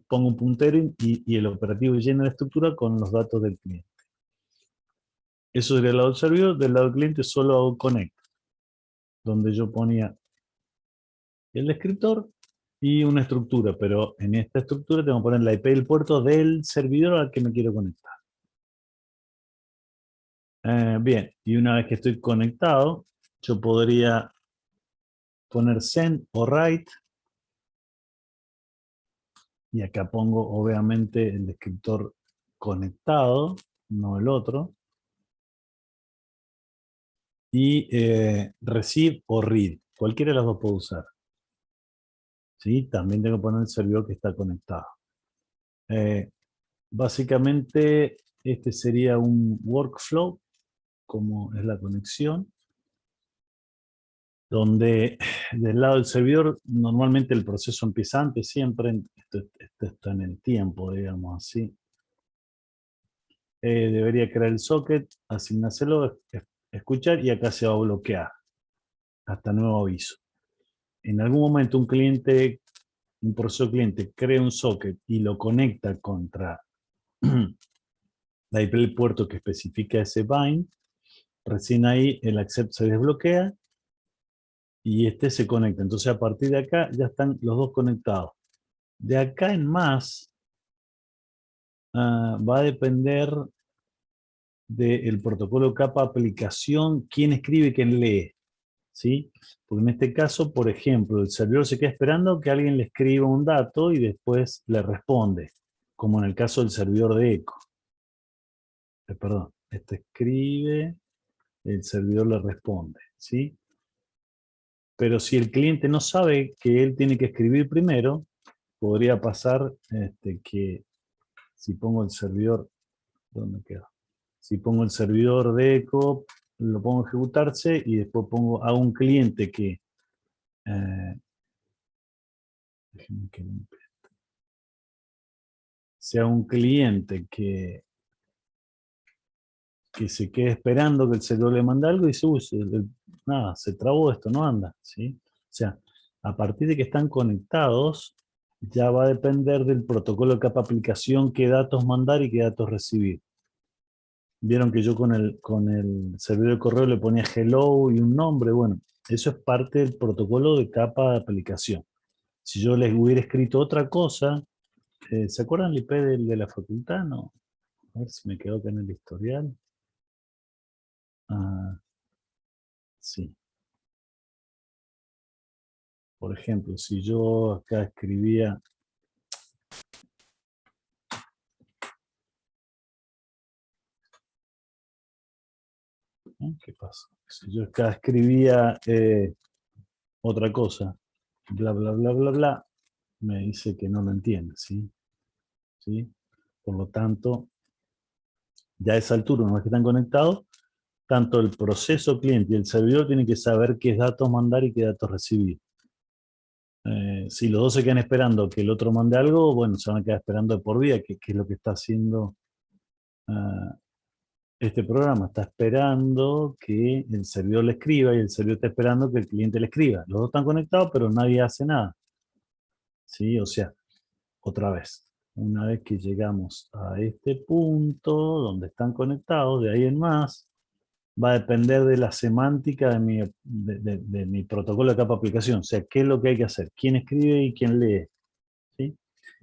pongo un puntero y el operativo llena la estructura con los datos del cliente. Eso sería el lado del servidor. Del lado del cliente solo hago connect, donde yo ponía el descriptor y una estructura, pero en esta estructura tengo que poner la IP del puerto del servidor al que me quiero conectar. Bien, y una vez que estoy conectado, yo podría poner send o write, y acá pongo obviamente el descriptor conectado, no el otro, y receive o read, cualquiera de las dos puedo usar. ¿Sí? También tengo que poner el servidor que está conectado. Básicamente este sería un workflow, como es la conexión, donde del lado del servidor normalmente el proceso empieza antes siempre, esto está en el tiempo, digamos así. Debería crear el socket, asignárselo, escuchar y acá se va a bloquear hasta nuevo aviso. En algún momento un cliente un proceso cliente crea un socket y lo conecta contra la IP del puerto que especifica ese bind, recién ahí el accept se desbloquea y este se conecta. Entonces a partir de acá ya están los dos conectados. De acá en más va a depender del protocolo capa aplicación, quién escribe y quién lee. ¿Sí? Porque en este caso, por ejemplo, el servidor se queda esperando que alguien le escriba un dato y después le responde, como en el caso del servidor de eco. Perdón, este escribe, el servidor le responde, ¿sí? Pero si el cliente no sabe que él tiene que escribir primero, podría pasar que si pongo el servidor, ¿dónde queda? Si pongo el servidor de eco, lo pongo a ejecutarse y después pongo a un cliente que déjenme que limpie. Sea un cliente que se quede esperando que el servidor le mande algo y dice, uy, nada, se trabó esto, no anda, ¿sí? O sea, a partir de que están conectados, ya va a depender del protocolo de capa aplicación qué datos mandar y qué datos recibir. Vieron que yo con el servidor de correo le ponía hello y un nombre, bueno, eso es parte del protocolo de capa de aplicación. Si yo les hubiera escrito otra cosa, ¿se acuerdan el IP de la facultad? No. A ver si me quedo acá en el historial. Sí. Por ejemplo, si yo acá escribía... ¿Qué pasa? Si yo acá escribía otra cosa, bla, bla, bla, bla, bla, me dice que no lo entiende, ¿sí? ¿Sí? Por lo tanto, ya a esa altura, una vez que están conectados, tanto el proceso cliente y el servidor tienen que saber qué datos mandar y qué datos recibir. Si los dos se quedan esperando que el otro mande algo, bueno, se van a quedar esperando de por vida, que es lo que está haciendo este programa. Está esperando que el servidor le escriba y el servidor está esperando que el cliente le escriba. Los dos están conectados, pero nadie hace nada. ¿Sí? O sea, otra vez, una vez que llegamos a este punto donde están conectados, de ahí en más, va a depender de la semántica de mi protocolo de capa aplicación. O sea, qué es lo que hay que hacer, quién escribe y quién lee. ¿Sí?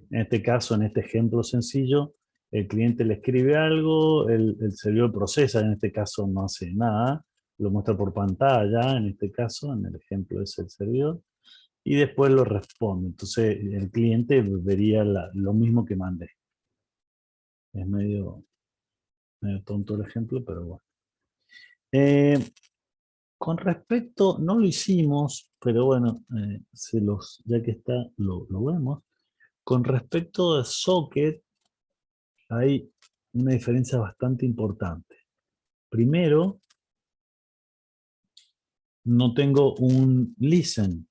En este caso, en este ejemplo sencillo, el cliente le escribe algo, el servidor procesa, en este caso no hace nada, lo muestra por pantalla, en este caso, en el ejemplo es el servidor, y después lo responde. Entonces el cliente vería lo mismo que mandé. Es medio tonto el ejemplo, pero bueno. Con respecto, no lo hicimos, pero bueno, ya que está, lo vemos. Con respecto a socket, hay una diferencia bastante importante. Primero, no tengo un listen,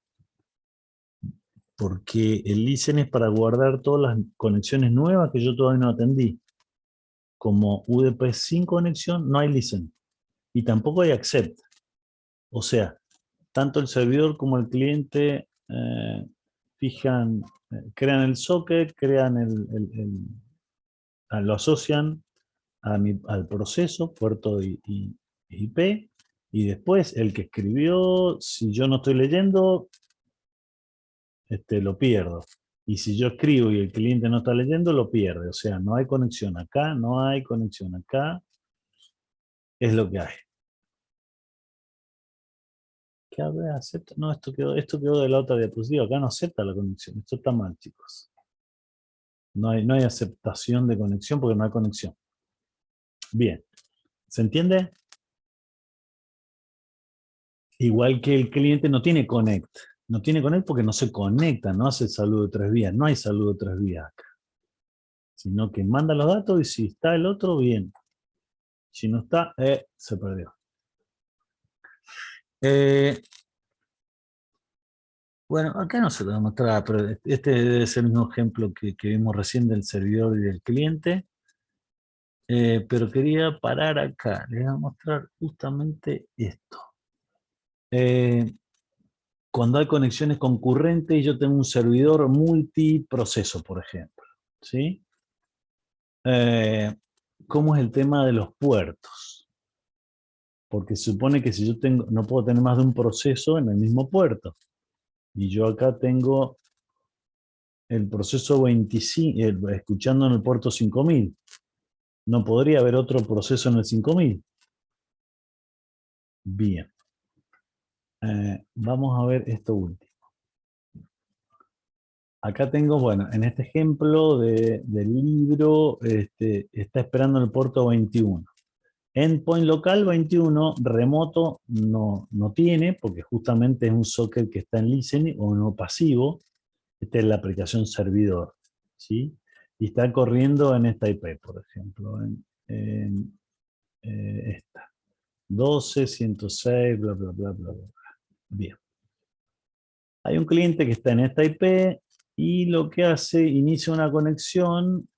porque el listen es para guardar todas las conexiones nuevas que yo todavía no atendí. Como UDP sin conexión, no hay listen. Y tampoco hay accept. O sea, tanto el servidor como el cliente crean el socket, lo asocian al proceso, puerto y IP, y después el que escribió, si yo no estoy leyendo, lo pierdo. Y si yo escribo y el cliente no está leyendo, lo pierde. O sea, no hay conexión acá, no hay conexión acá. Es lo que hay. ¿Qué habrá? ¿Acepta? No, esto quedó de la otra diapositiva. Acá no acepta la conexión. Esto está mal, chicos. No hay aceptación de conexión porque no hay conexión. Bien. ¿Se entiende? Igual que el cliente no tiene connect. No tiene connect porque no se conecta, no hace el saludo de 3 vías. No hay saludo de 3 vías acá. Sino que manda los datos y si está el otro, bien. Si no está, se perdió. Bueno, acá no se lo voy a mostrar, pero este debe ser el mismo ejemplo que vimos recién del servidor y del cliente. Pero quería parar acá. Les voy a mostrar justamente esto. cuando hay conexiones concurrentes y yo tengo un servidor multiproceso, por ejemplo. ¿Sí? ¿Cómo es el tema de los puertos? Porque se supone que si yo tengo, no puedo tener más de un proceso en el mismo puerto. Y yo acá tengo el proceso 25, escuchando en el puerto 5000. ¿No podría haber otro proceso en el 5000? Bien. Vamos a ver esto último. Acá tengo, bueno, en este ejemplo del libro, está esperando el puerto 21. Endpoint local 21, remoto no tiene, porque justamente es un socket que está en listening o no pasivo. Esta es la aplicación servidor, ¿sí? Y está corriendo en esta IP, por ejemplo, en esta. 12, 106, bla, bla, bla, bla, bla. Bien. Hay un cliente que está en esta IP y lo que hace, inicia una conexión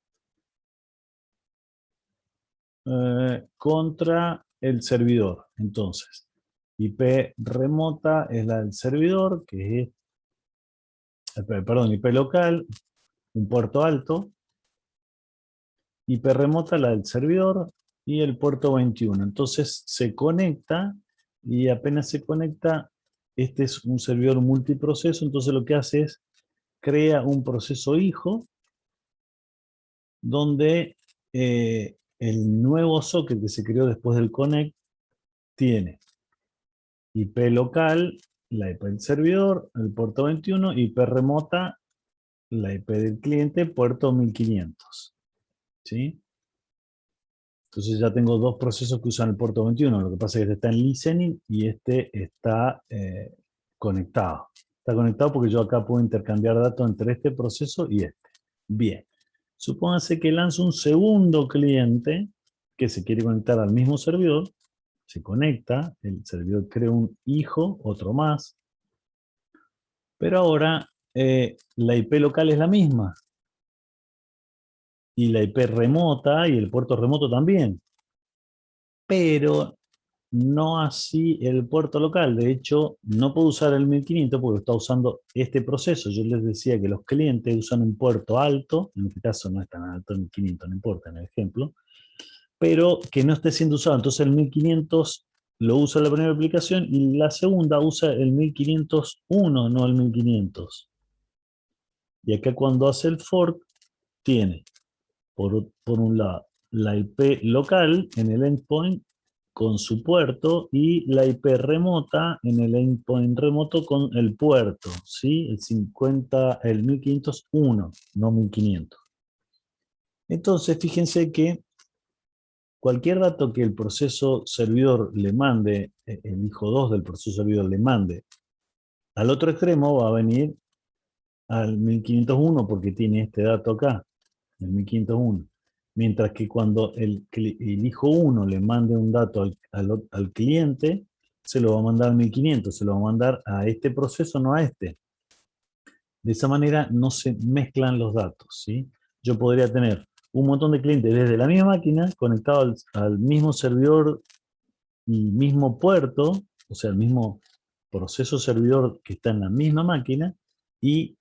contra el servidor. Entonces, IP remota es la del servidor, que es, perdón, IP local, un puerto alto. IP remota la del servidor y el puerto 21. Entonces se conecta y apenas se conecta, este es un servidor multiproceso, entonces lo que hace es crea un proceso hijo donde el nuevo socket que se creó después del connect tiene IP local, la IP del servidor, el puerto 21, IP remota, la IP del cliente, puerto 1500. ¿Sí? Entonces ya tengo dos procesos que usan el puerto 21. Lo que pasa es que este está en listening y este está conectado. Está conectado porque yo acá puedo intercambiar datos entre este proceso y este. Bien. Supóngase que lanzo un segundo cliente que se quiere conectar al mismo servidor. Se conecta, el servidor crea un hijo, otro más. Pero ahora la IP local es la misma. Y la IP remota y el puerto remoto también. Pero no así el puerto local. De hecho, no puedo usar el 1500 porque está usando este proceso. Yo les decía que los clientes usan un puerto alto, en este caso no es tan alto, 1500, no importa en el ejemplo, pero que no esté siendo usado. Entonces el 1500 lo usa la primera aplicación y la segunda usa el 1501, no el 1500. Y acá cuando hace el fork, tiene por un lado la IP local en el endpoint con su puerto y la IP remota en el endpoint remoto con el puerto, ¿sí? El 1501, no 1500. Entonces, fíjense que cualquier dato que el proceso servidor le mande, el hijo 2 del proceso servidor le mande al otro extremo, va a venir al 1501 porque tiene este dato acá, el 1501. Mientras que cuando el hijo 1 le mande un dato al cliente, se lo va a mandar al 1500, se lo va a mandar a este proceso, no a este. De esa manera no se mezclan los datos, ¿sí? Yo podría tener un montón de clientes desde la misma máquina conectados al mismo servidor y mismo puerto, o sea, el mismo proceso servidor que está en la misma máquina, y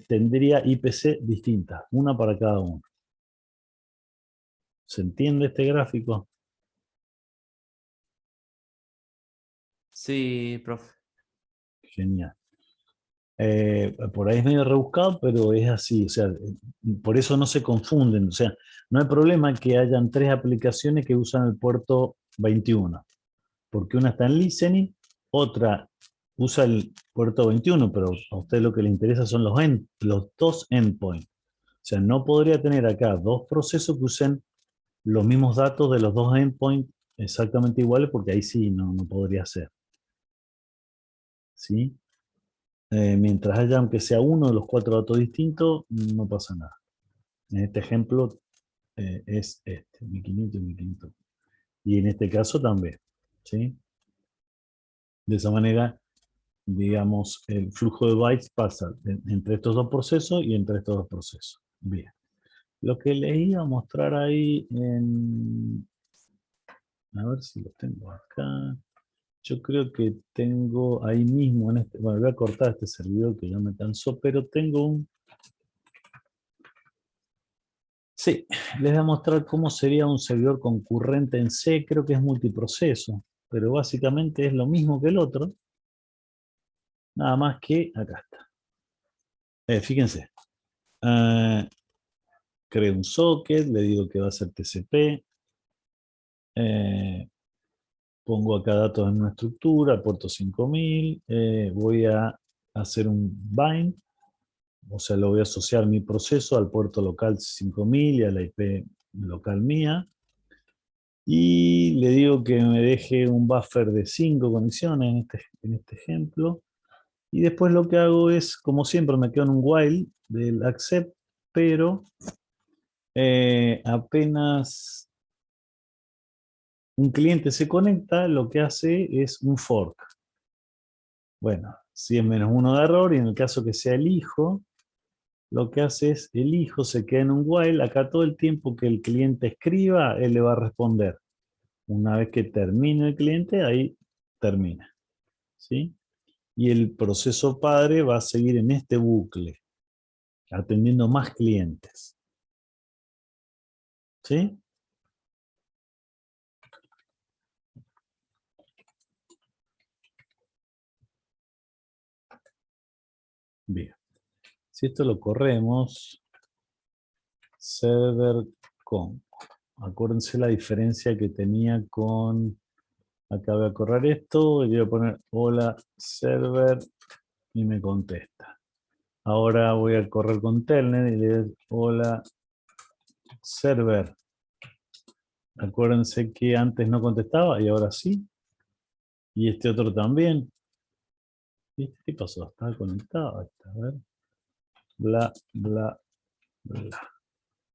tendría IPC distintas, una para cada uno. ¿Se entiende este gráfico? Sí, profe. Genial. Por ahí es medio rebuscado, pero es así. O sea, por eso no se confunden. O sea, no hay problema que hayan tres aplicaciones que usan el puerto 21. Porque una está en listening, otra usa el puerto 21, pero a usted lo que le interesa son los dos endpoints. O sea, no podría tener acá dos procesos que usen los mismos datos de los dos endpoints exactamente iguales, porque ahí sí no podría ser. ¿Sí? Mientras haya, aunque sea uno de los cuatro datos distintos, no pasa nada. En este ejemplo es este, 1500 y 1500. Y en este caso también. ¿Sí? De esa manera, digamos, el flujo de bytes pasa entre estos dos procesos y entre estos dos procesos. Bien. Lo que les iba a mostrar ahí a ver si lo tengo acá. Yo creo que tengo ahí mismo, en este, bueno, voy a cortar este servidor que ya me cansó, pero tengo un... Sí, les voy a mostrar cómo sería un servidor concurrente en C, creo que es multiproceso, pero básicamente es lo mismo que el otro, nada más que acá está. Fíjense, creo un socket, le digo que va a ser TCP, pongo acá datos en una estructura, puerto 5000, voy a hacer un bind, o sea, lo voy a asociar mi proceso al puerto local 5000 y a la IP local mía, y le digo que me deje un buffer de 5 conexiones en este ejemplo, y después lo que hago es, como siempre, me quedo en un while del accept, pero apenas un cliente se conecta, lo que hace es un fork. Bueno, si es -1 de error, y en el caso que sea el hijo, lo que hace es el hijo se queda en un while, acá todo el tiempo que el cliente escriba, él le va a responder. Una vez que termine el cliente, ahí termina. ¿Sí? Y el proceso padre va a seguir en este bucle, atendiendo más clientes. ¿Sí? Bien. Si esto lo corremos, server con. Acuérdense la diferencia que tenía con. Acá voy a correr esto y voy a poner hola server y me contesta. Ahora voy a correr con Telnet y le digo hola server. Acuérdense que antes no contestaba y ahora sí. Y este otro también. ¿Viste? ¿Qué pasó? Estaba conectado. Ahí está, a ver. Bla, bla, bla.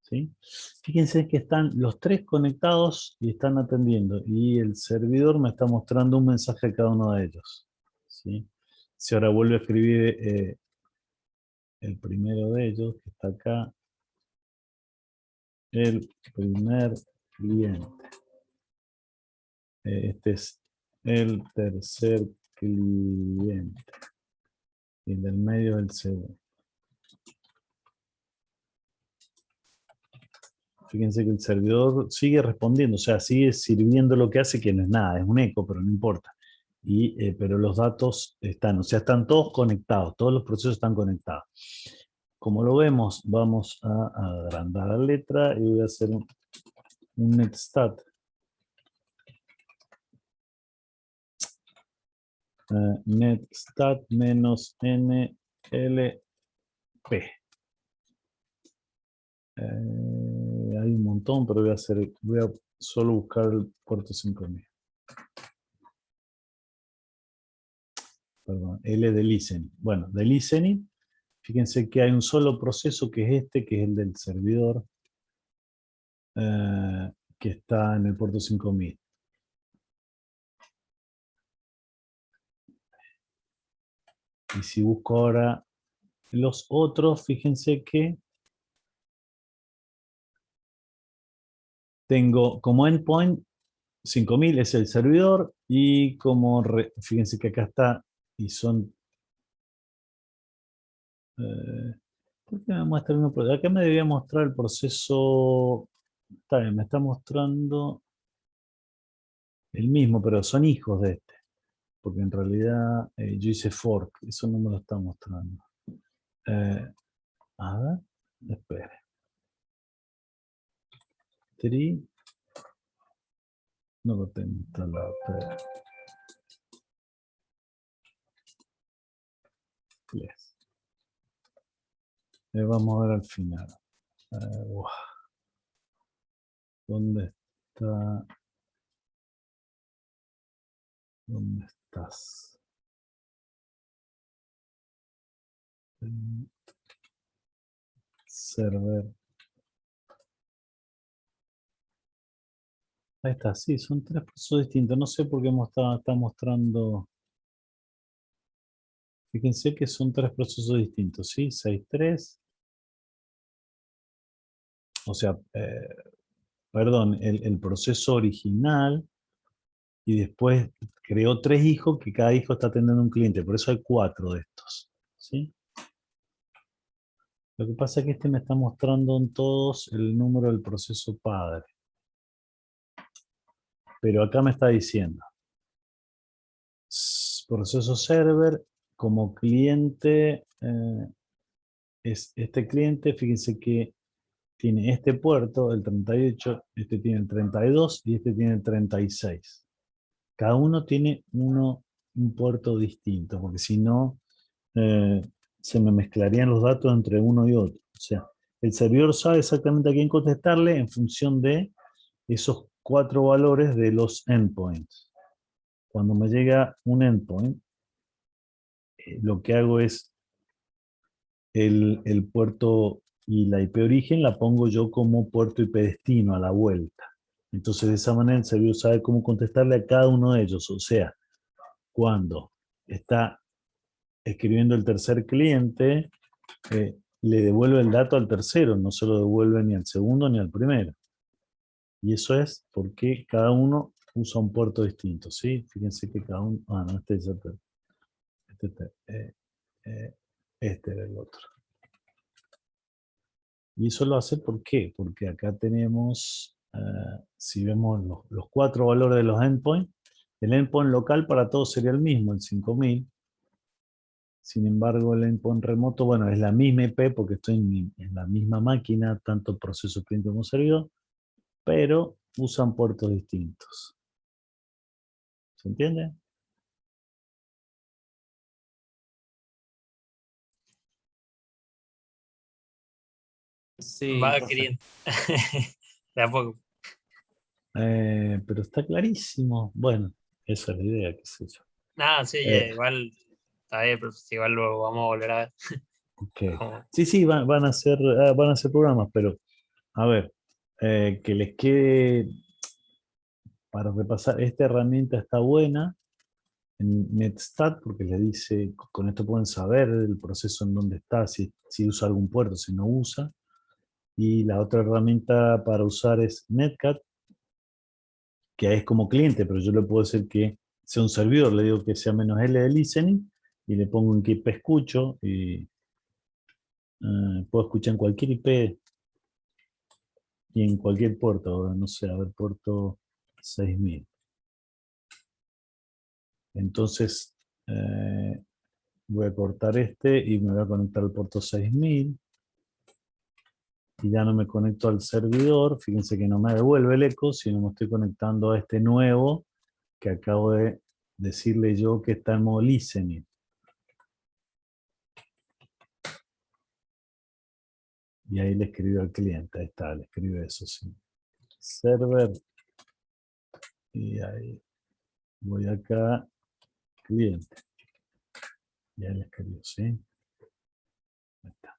¿Sí? Fíjense que están los tres conectados y están atendiendo. Y el servidor me está mostrando un mensaje a cada uno de ellos. ¿Sí? Si ahora vuelvo a escribir el primero de ellos, que está acá, el primer cliente. Este es el tercer cliente. Y el del medio el segundo. Fíjense que el servidor sigue respondiendo, o sea, sigue sirviendo lo que hace, que no es nada, es un eco, pero no importa. Pero los datos están, o sea, están todos conectados, todos los procesos están conectados. Como lo vemos, vamos a agrandar la letra y voy a hacer un netstat. Netstat menos nlp. Hay un montón, pero voy a solo buscar el puerto 5000. Perdón, L de listening. Bueno, de listening, fíjense que hay un solo proceso que es este, que es el del servidor, que está en el puerto 5000. Y si busco ahora los otros, fíjense que tengo como endpoint 5000 es el servidor y como, fíjense que acá está y son... ¿por qué me muestra uno? Acá me debía mostrar el proceso... Está bien, me está mostrando el mismo, pero son hijos de este. Porque en realidad yo hice fork, eso no me lo está mostrando. A ver, espere. Tree. No lo tengo instalado, espera. Yes. Vamos a ver al final. Wow. ¿Dónde está? ¿Dónde estás? Server. Ahí está, sí, son tres procesos distintos. No sé por qué está mostrando. Fíjense que son tres procesos distintos, ¿sí? 6.3. O sea, perdón, el proceso original y después creó 3 hijos, que cada hijo está atendiendo un cliente, por eso hay 4 de estos, ¿sí? Lo que pasa es que este me está mostrando en todos el número del proceso padre. Pero acá me está diciendo, proceso server, como cliente, es este cliente, fíjense que tiene este puerto, el 38, este tiene el 32 y este tiene el 36. Cada uno tiene un puerto distinto, porque si no, se me mezclarían los datos entre uno y otro. O sea, el servidor sabe exactamente a quién contestarle en función de esos 4 valores de los endpoints. Cuando me llega un endpoint, lo que hago es el puerto y la IP origen la pongo yo como puerto IP destino a la vuelta. Entonces de esa manera el servidor sabe cómo contestarle a cada uno de ellos. O sea, cuando está escribiendo el tercer cliente, le devuelve el dato al tercero, no se lo devuelve ni al segundo ni al primero. Y eso es porque cada uno usa un puerto distinto, ¿sí? Fíjense que cada uno... Ah, no, este era el otro. Y eso lo hace ¿por qué? Porque acá tenemos, si vemos los 4 valores de los endpoints, el endpoint local para todos sería el mismo, el 5000. Sin embargo, el endpoint remoto, bueno, es la misma IP porque estoy en la misma máquina, tanto proceso cliente como servidor, pero usan puertos distintos. ¿Se entiende? Sí, Va profe. queriendo. De a poco. Pero está clarísimo. Bueno, esa es la idea, qué sé yo. Nada, sí, ya, igual está bien, pero sí, igual lo vamos a volver a ver. Ok. Como- Sí, van a hacer programas, pero a ver, que les quede para repasar, esta herramienta está buena en Netstat porque les dice, con esto pueden saber el proceso en dónde está, si usa algún puerto, si no usa. Y la otra herramienta para usar es Netcat, que es como cliente, pero yo le puedo decir que sea un servidor, le digo que sea -L de listening y le pongo en qué IP escucho y puedo escuchar en cualquier IP y en cualquier puerto, no sé, a ver, puerto 6000. Entonces, voy a cortar este y me voy a conectar al puerto 6000. Y ya no me conecto al servidor. Fíjense que no me devuelve el eco, sino me estoy conectando a este nuevo que acabo de decirle yo que está en modo listening. Y ahí le escribo al cliente. Ahí está, le escribe eso, sí. Server. Y ahí voy acá, cliente. Y ahí le escribo, ¿sí? Ahí está.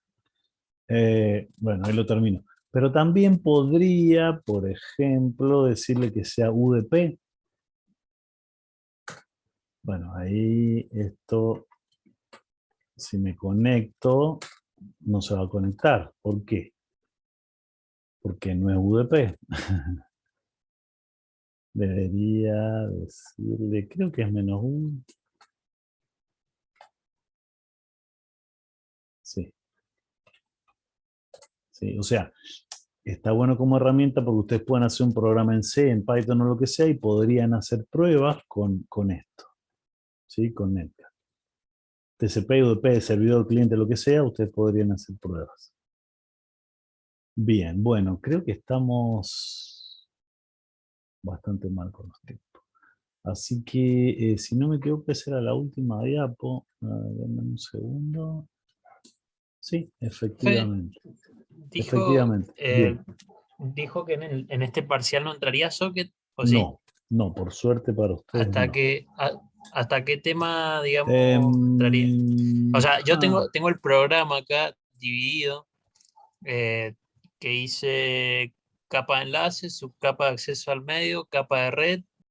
Bueno, ahí lo termino. Pero también podría, por ejemplo, decirle que sea UDP. Bueno, ahí esto, si me conecto, no se va a conectar. ¿Por qué? Porque no es UDP. Debería decirle, creo que es -1. Sí. Sí, o sea, está bueno como herramienta porque ustedes pueden hacer un programa en C, en Python o lo que sea y podrían hacer pruebas con esto, ¿sí? Con Netcat. TCP, UDP, servidor, cliente, lo que sea, ustedes podrían hacer pruebas. Bien, bueno, creo que estamos bastante mal con los tiempos. Así que, si no me equivoco, esa era la última diapo. Denme un segundo. Sí, efectivamente. Dijo, Efectivamente. Bien. dijo que en este parcial no entraría socket, ¿o sí? No, por suerte para ustedes ¿Hasta no. hasta qué tema, digamos, entraría? O sea, yo tengo el programa acá dividido, que hice capa de enlace, subcapa de acceso al medio, capa de red